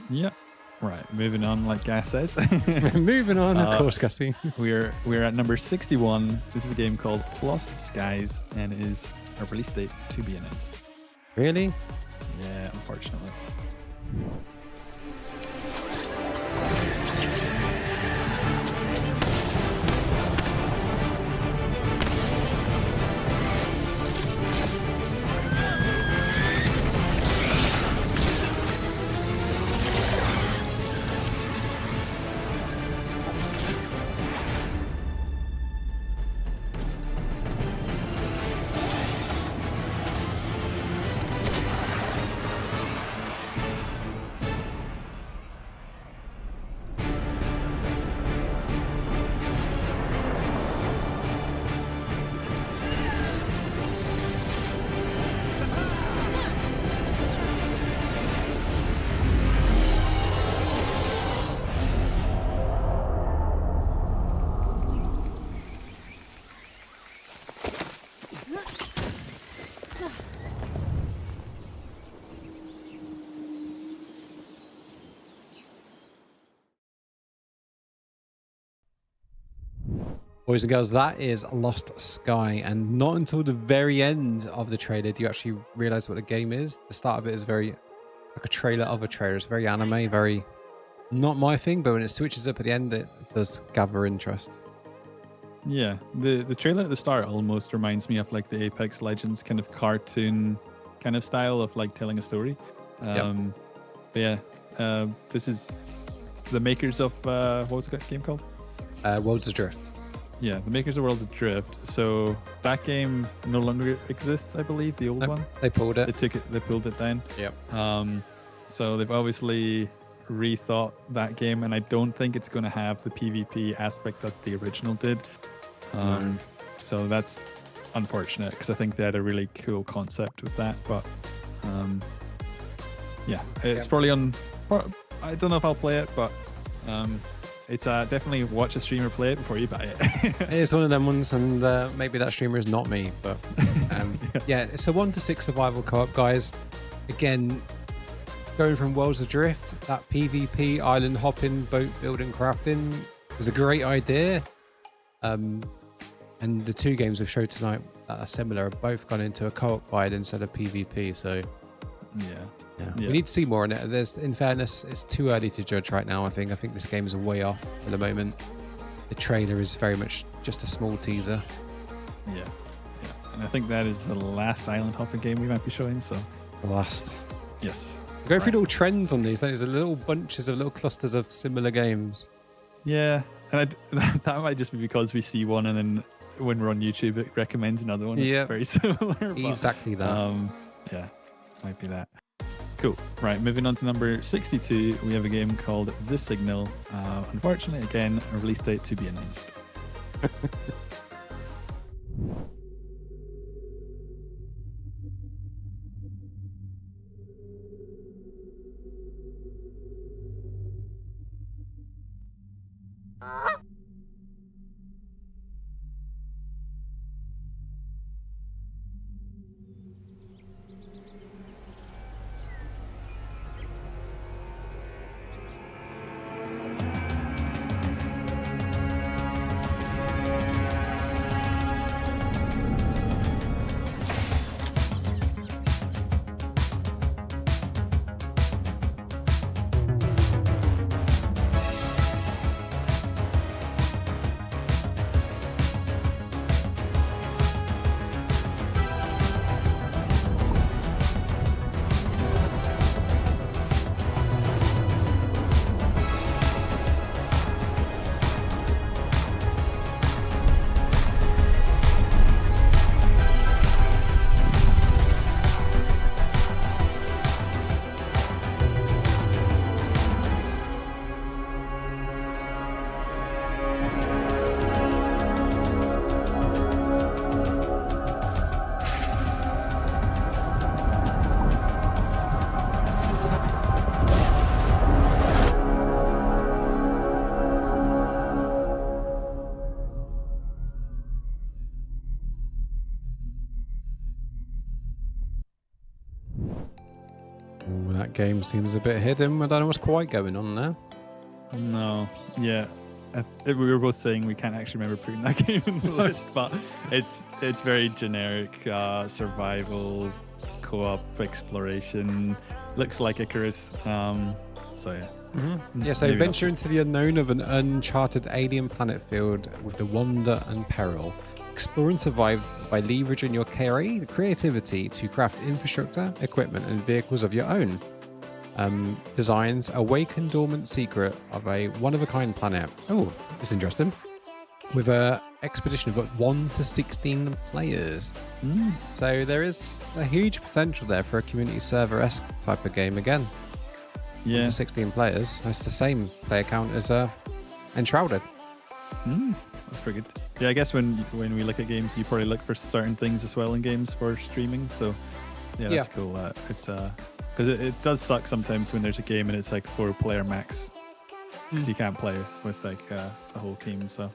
Yeah. Right, moving on, like Gas says. Moving on, of course, Gussie. We're at number 61. This is a game called Lost Skies, and it is a release date to be announced. Really? Yeah, unfortunately. Boys and girls, that is Lost Sky, and not until the very end of the trailer do you actually realize what the game is. The start of it is very like a trailer of a trailer. It's very anime, very not my thing, but when it switches up at the end, it does gather interest. Yeah, the trailer at the start almost reminds me of like the Apex Legends kind of cartoon kind of style of like telling a story. This is the makers of what was the game called? Worlds Adrift. Yeah, the makers of Worlds Adrift. So that game no longer exists, I believe. The old one. They pulled it. They pulled it down. Yep. So they've obviously rethought that game, and I don't think it's going to have the PvP aspect that the original did. So that's unfortunate because I think they had a really cool concept with that. But it's probably on. I don't know if I'll play it, but It's definitely watch a streamer play it before you buy it. It is one of them ones, and maybe that streamer is not me, but yeah, it's a 1 to 6 survival co-op, guys. Again, going from Worlds Adrift, that PvP, island hopping, boat building, crafting was a great idea. And the 2 games we've showed tonight that are similar have both gone into a co-op guide instead of PvP, so yeah. we need to see more on it. In fairness, it's too early to judge right now. I think this game is way off at the moment. The trailer is very much just a small teaser. Yeah. And I think that is the last island hopping game we might be showing. So the last. Yes. We go through little trends on these. There's little bunches of little clusters of similar games. Yeah, and that might just be because we see one, and then when we're on YouTube, it recommends another one. It's very similar. Exactly that. Yeah, might be that. Cool. Right, moving on to number 62, we have a game called The Signal. Unfortunately, again, a release date to be announced. Game seems a bit hidden. I don't know what's quite going on there. No, yeah. We were both saying we can't actually remember putting that game in the list, but it's very generic survival, co-op exploration. Looks like Icarus. So yeah. Yeah, so Maybe venture into the unknown of an uncharted alien planet filled with the wonder and peril. Explore and survive by leveraging your creativity to craft infrastructure, equipment, and vehicles of your own. Designs awaken dormant secret of a one-of-a-kind planet. Oh, it's interesting. With an expedition of 1 to 16 players. So there is a huge potential there for a community server-esque type of game again. Yeah. 1 to 16 players. It's the same player count as Enshrouded. That's pretty good. Yeah, I guess when we look at games, you probably look for certain things as well in games for streaming. So yeah, that's cool. It's because it does suck sometimes when there's a game and it's like 4-player max, because you can't play with like the whole team. So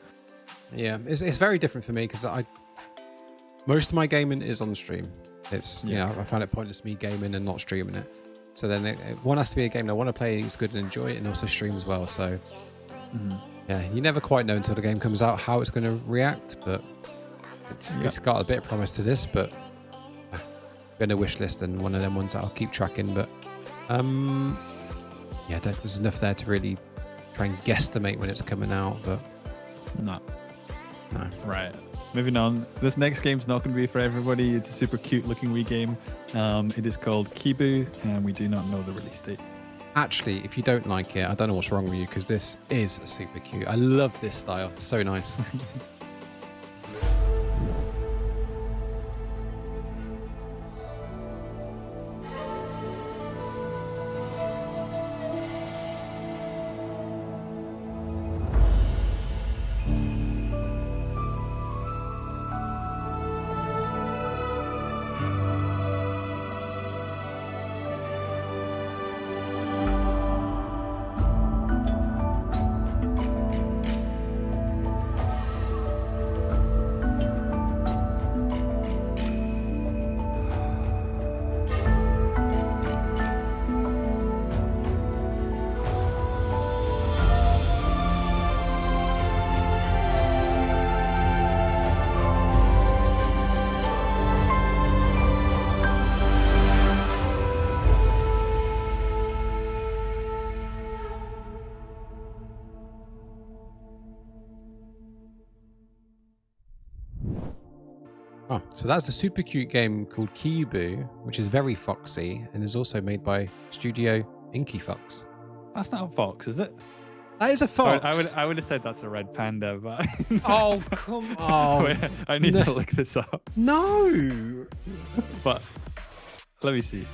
yeah, it's very different for me because most of my gaming is on stream. It's you know, I find it pointless me gaming and not streaming it. So then one has to be a game that I want to play, is good and enjoy it, and also stream as well. So yeah, you never quite know until the game comes out how it's going to react, but it's got a bit of promise to this, but been a wish list and one of them ones that I'll keep tracking. But yeah, there's enough there to really try and guesstimate when it's coming out, but no. Right, moving on. This next game's not going to be for everybody. It's a super cute looking Wii game. It is called Kibu, and we do not know the release date. Actually, if you don't like it, I don't know what's wrong with you, because this is super cute. I love this style. It's so nice. Oh, so that's a super cute game called Kibu, which is very foxy and is also made by Studio Inky Fox. That's not a fox, is it? That is a fox. I would have said that's a red panda, but oh come on! Wait, I need to look this up. No. But let me see.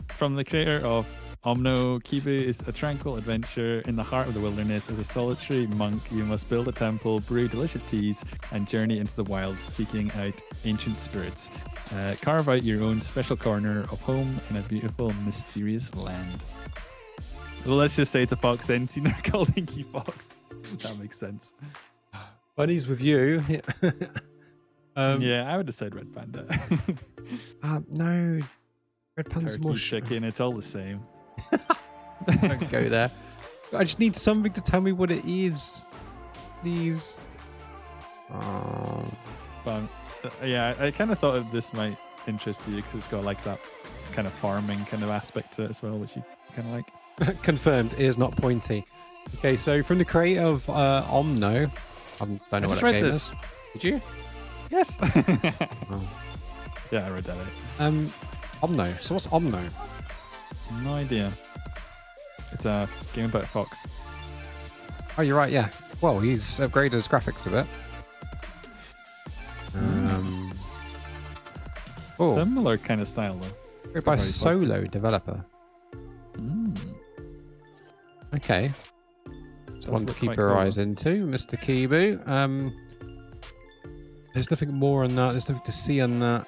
From the creator of Omno, Kibu is a tranquil adventure in the heart of the wilderness. As a solitary monk, you must build a temple, brew delicious teas, and journey into the wilds, seeking out ancient spirits. Carve out your own special corner of home in a beautiful, mysterious land. Well, let's just say it's a fox then. It's not called Inky Fox. That makes sense. Bunny's with you. Yeah, I would have said red panda. No, red panda's Turkey, more chicken, it's all the same. Don't go there. I just need something to tell me what it is, please. But yeah, I kind of thought this might interest you because it's got like that kind of farming kind of aspect to it as well, which you kind of like. Confirmed, ears not pointy. Okay, so from the creator of Omno, I don't know what that game is. Did you? Yes. Oh. Yeah, I read that out. Omno. So what's Omno? No idea. It's a game about a fox. Oh, you're right. Yeah. Well, he's upgraded his graphics a bit. Similar kind of style though. Made by Solo developer. Okay. So one to keep our eyes into, Mr. Kibu. There's nothing more on that. There's nothing to see on that.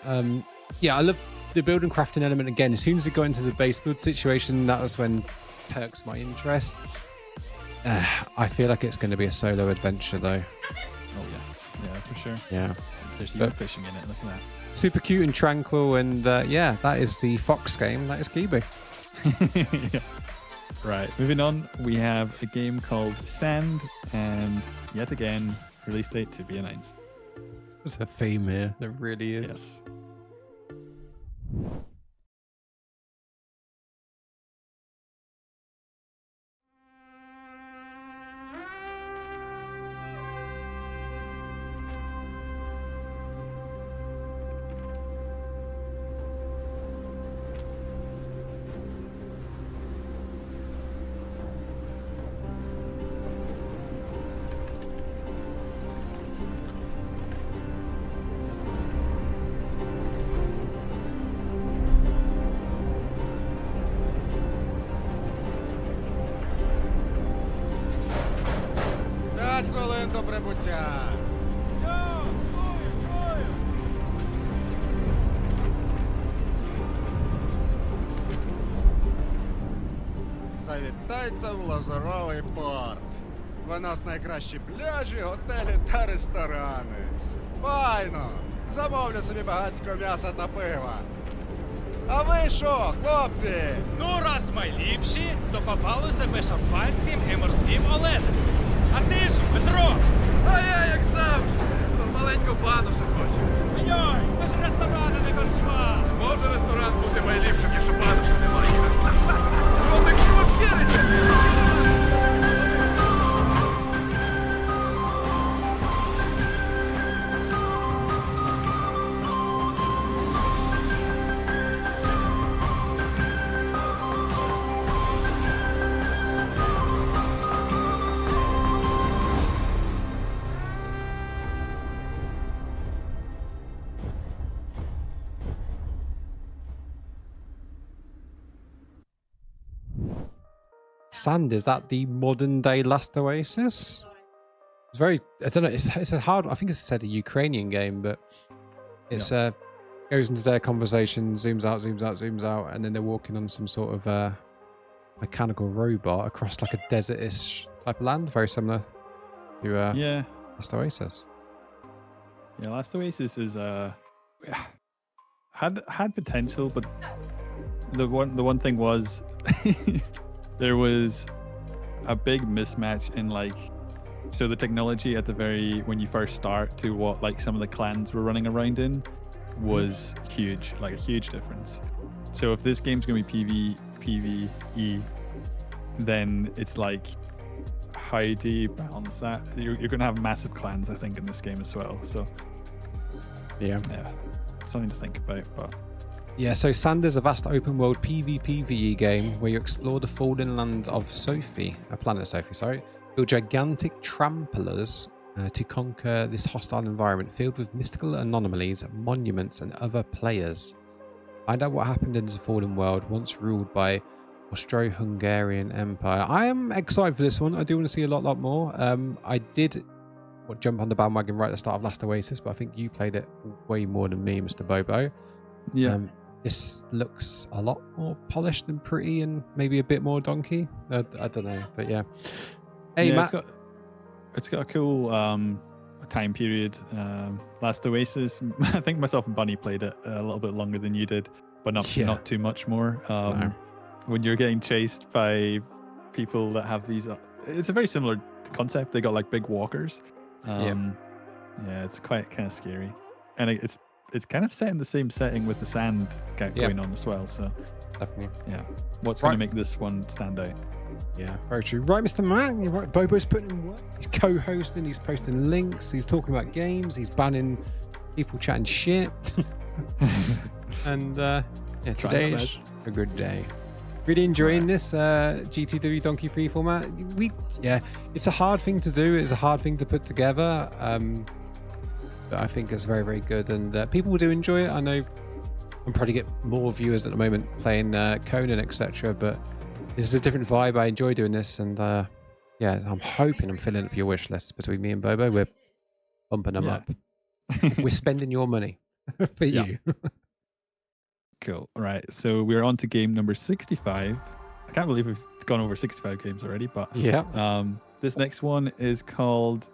Yeah, I love the build and crafting element again. As soon as it got into the base build situation, that was when perks my interest. I feel like it's going to be a solo adventure though. Oh yeah, for sure. Yeah. There's even fishing in it. Look at that. Super cute and tranquil, and yeah, that is the Fox game. That is Kibu. Yeah. Right, moving on, we have a game called Sand, and yet again, release date to be announced. There's a theme here. There really is. Yes. Завітайте в Лазуровий порт. У нас найкращі пляжі, готелі та ресторани. Файно! Замовлю собі багатського м'яса та пива. А ви що, хлопці? Ну, раз ми ліпші, то попали себе шампанським і морським оленем. А ти ж, Петро? А я, як завжди, маленьку бану ще хочу. Йой, то ж ресторан, а не корчма. Може ресторан бути найліпшим, якщо бануша немає. Що ти кошкірися? Sand, is that the modern day Last Oasis? It's very, I don't know, it's a hard, I think it's said a Ukrainian game, but it's goes into their conversation, zooms out, and then they're walking on some sort of mechanical robot across like a desert-ish type of land, very similar to Last Oasis. Yeah, Last Oasis is had potential, but the one thing was there was a big mismatch in like, so the technology at the when you first start to what like some of the clans were running around in was huge, like a huge difference. So if this game's gonna be PvE, then it's like, how do you balance that? You're gonna have massive clans, I think, in this game as well. So yeah, something to think about. But yeah, so Sand is a vast open world PvPvE game where you explore the fallen land of planet Sophie, sorry. Build gigantic tramplers to conquer this hostile environment filled with mystical anomalies, monuments, and other players. Find out what happened in the fallen world once ruled by Austro-Hungarian Empire. I am excited for this one. I do want to see a lot more. I did jump on the bandwagon right at the start of Last Oasis, but I think you played it way more than me, Mr. Bobo. Yeah. This looks a lot more polished and pretty and maybe a bit more donkey. I don't know, but yeah. Hey, yeah, Matt. It's got a cool time period. Last Oasis, I think myself and Bunny played it a little bit longer than you did, but not too much more. No. When you're getting chased by people that have these, it's a very similar concept. They got like big walkers. Yeah, it's quite kind of scary, and it's kind of set in the same setting with the sand going on as well. So definitely, yeah. What's going to make this one stand out? Yeah, very true. Right, Mr. Matt, you're right. Bobo's putting in work. He's co-hosting. He's posting links. He's talking about games. He's banning people chatting shit. And today's a good day. Really enjoying this GTW Donkey Free format. It's a hard thing to do. It's a hard thing to put together. But I think it's very, very good, and people do enjoy it. I know I'm probably get more viewers at the moment playing Conan, etc. But this is a different vibe. I enjoy doing this, and I'm hoping I'm filling up your wish list between me and Bobo. We're bumping them up. We're spending your money for you. Cool. Right. So we're on to game number 65. I can't believe we've gone over 65 games already, but this next one is called,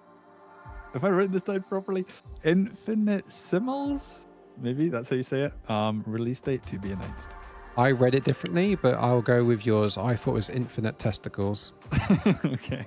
have I written this down properly? Infinitesimals? Maybe that's how you say it. Release date to be announced. I read it differently, but I'll go with yours. I thought it was Infinite Testicles. Okay.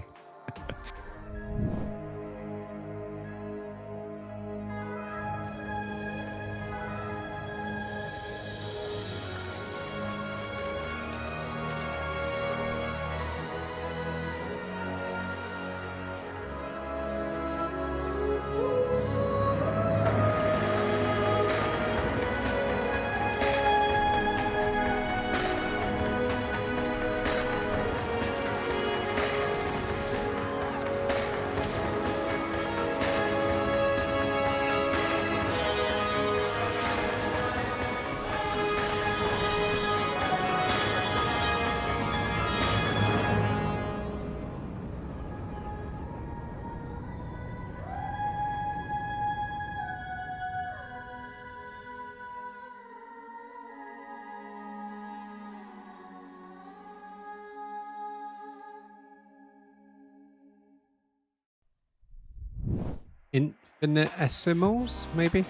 Infinitesimals, maybe?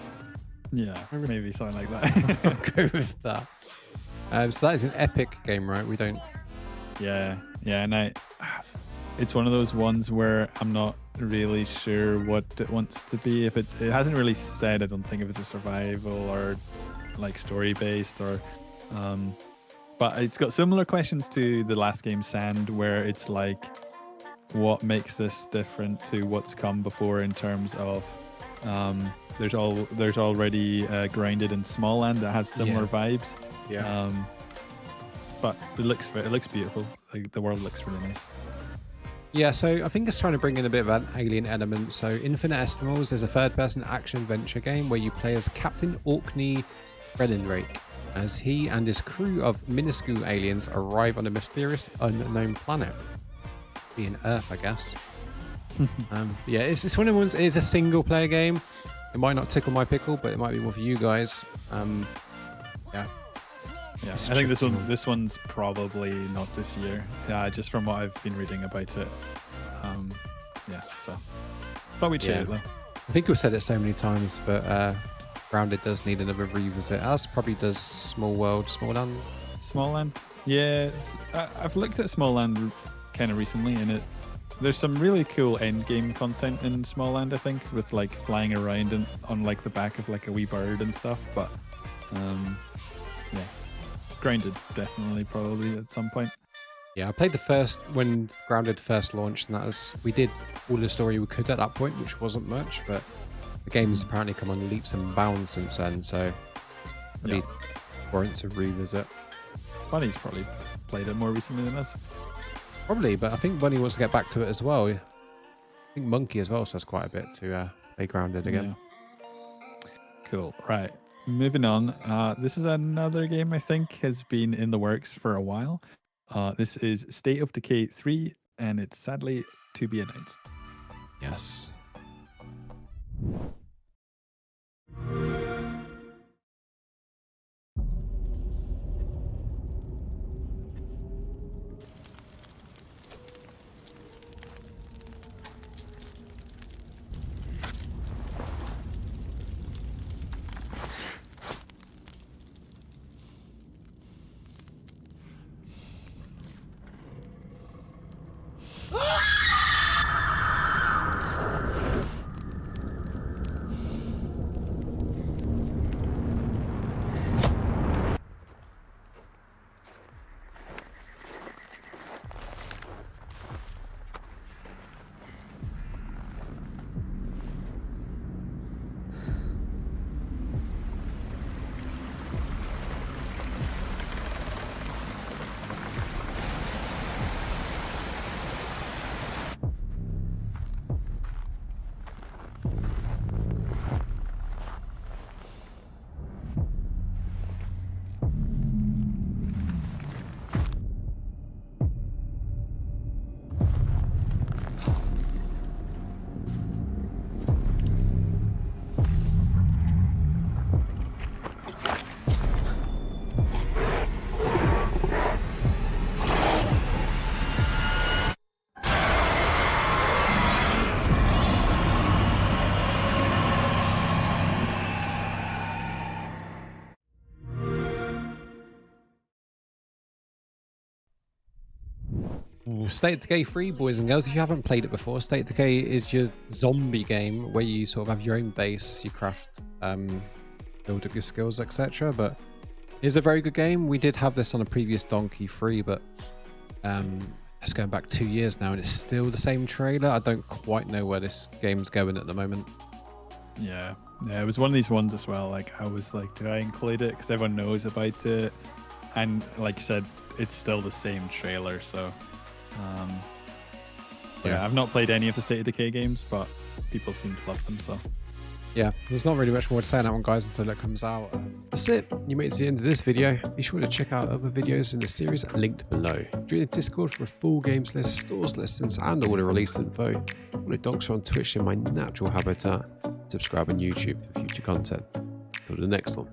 Yeah, maybe something like that. I'll go with that. So that is an epic game, right? We don't... Yeah, and it's one of those ones where I'm not really sure what it wants to be. It hasn't really said, I don't think, if it's a survival or like story based or but it's got similar questions to the last game, Sand, where it's like, what makes this different to what's come before in terms of there's already Grounded in Smallland that has similar vibes. But it looks beautiful. Like, the world looks really nice. Yeah, so I think it's trying to bring in a bit of an alien element. So Infinitesimals is a third-person action-adventure game where you play as Captain Orkney Frelinrake, as he and his crew of minuscule aliens arrive on a mysterious unknown planet. Being Earth, I guess. It's one of the ones. It is a single-player game. It might not tickle my pickle, but it might be more for you guys. I think this one's probably not this year. Yeah, just from what I've been reading about it. So thought we'd share it though. I think we've said it so many times, but Grounded does need another revisit, as probably does Smallland. Yeah, I've looked at Smallland kind of recently, and there's some really cool end game content in Smallland, I think, with like flying around and on like the back of like a wee bird and stuff. But Grounded definitely probably at some point. Yeah, I played the first when Grounded first launched, and we did all the story we could at that point, which wasn't much, but the game's apparently come on leaps and bounds since then, so maybe warrants a revisit. Bunny's probably played it more recently than us. Probably, but I think Bunny wants to get back to it as well. I think Monkey as well, so has quite a bit to play grounded again. Yeah. Cool. Right. Moving on. This is another game I think has been in the works for a while. This is State of Decay 3, and it's sadly to be announced. Yes. State of Decay 3, boys and girls. If you haven't played it before, State of Decay is your zombie game where you sort of have your own base, you craft, build up your skills, etc. But it's a very good game. We did have this on a previous Donkey 3, but it's going back 2 years now and it's still the same trailer. I don't quite know where this game's going at the moment. Yeah, it was one of these ones as well. Like, I was like, did I include it? Because everyone knows about it. And like you said, it's still the same trailer, so... yeah, I've not played any of the State of Decay games, but people seem to love them, so... Yeah, there's not really much more to say on that one, guys, until it comes out. That's it. You made it to the end of this video. Be sure to check out other videos in the series linked below. Join the Discord for a full games list, stores listings, and all the release info. Follow Donksta on Twitch in my natural habitat. Subscribe on YouTube for future content. Till the next one.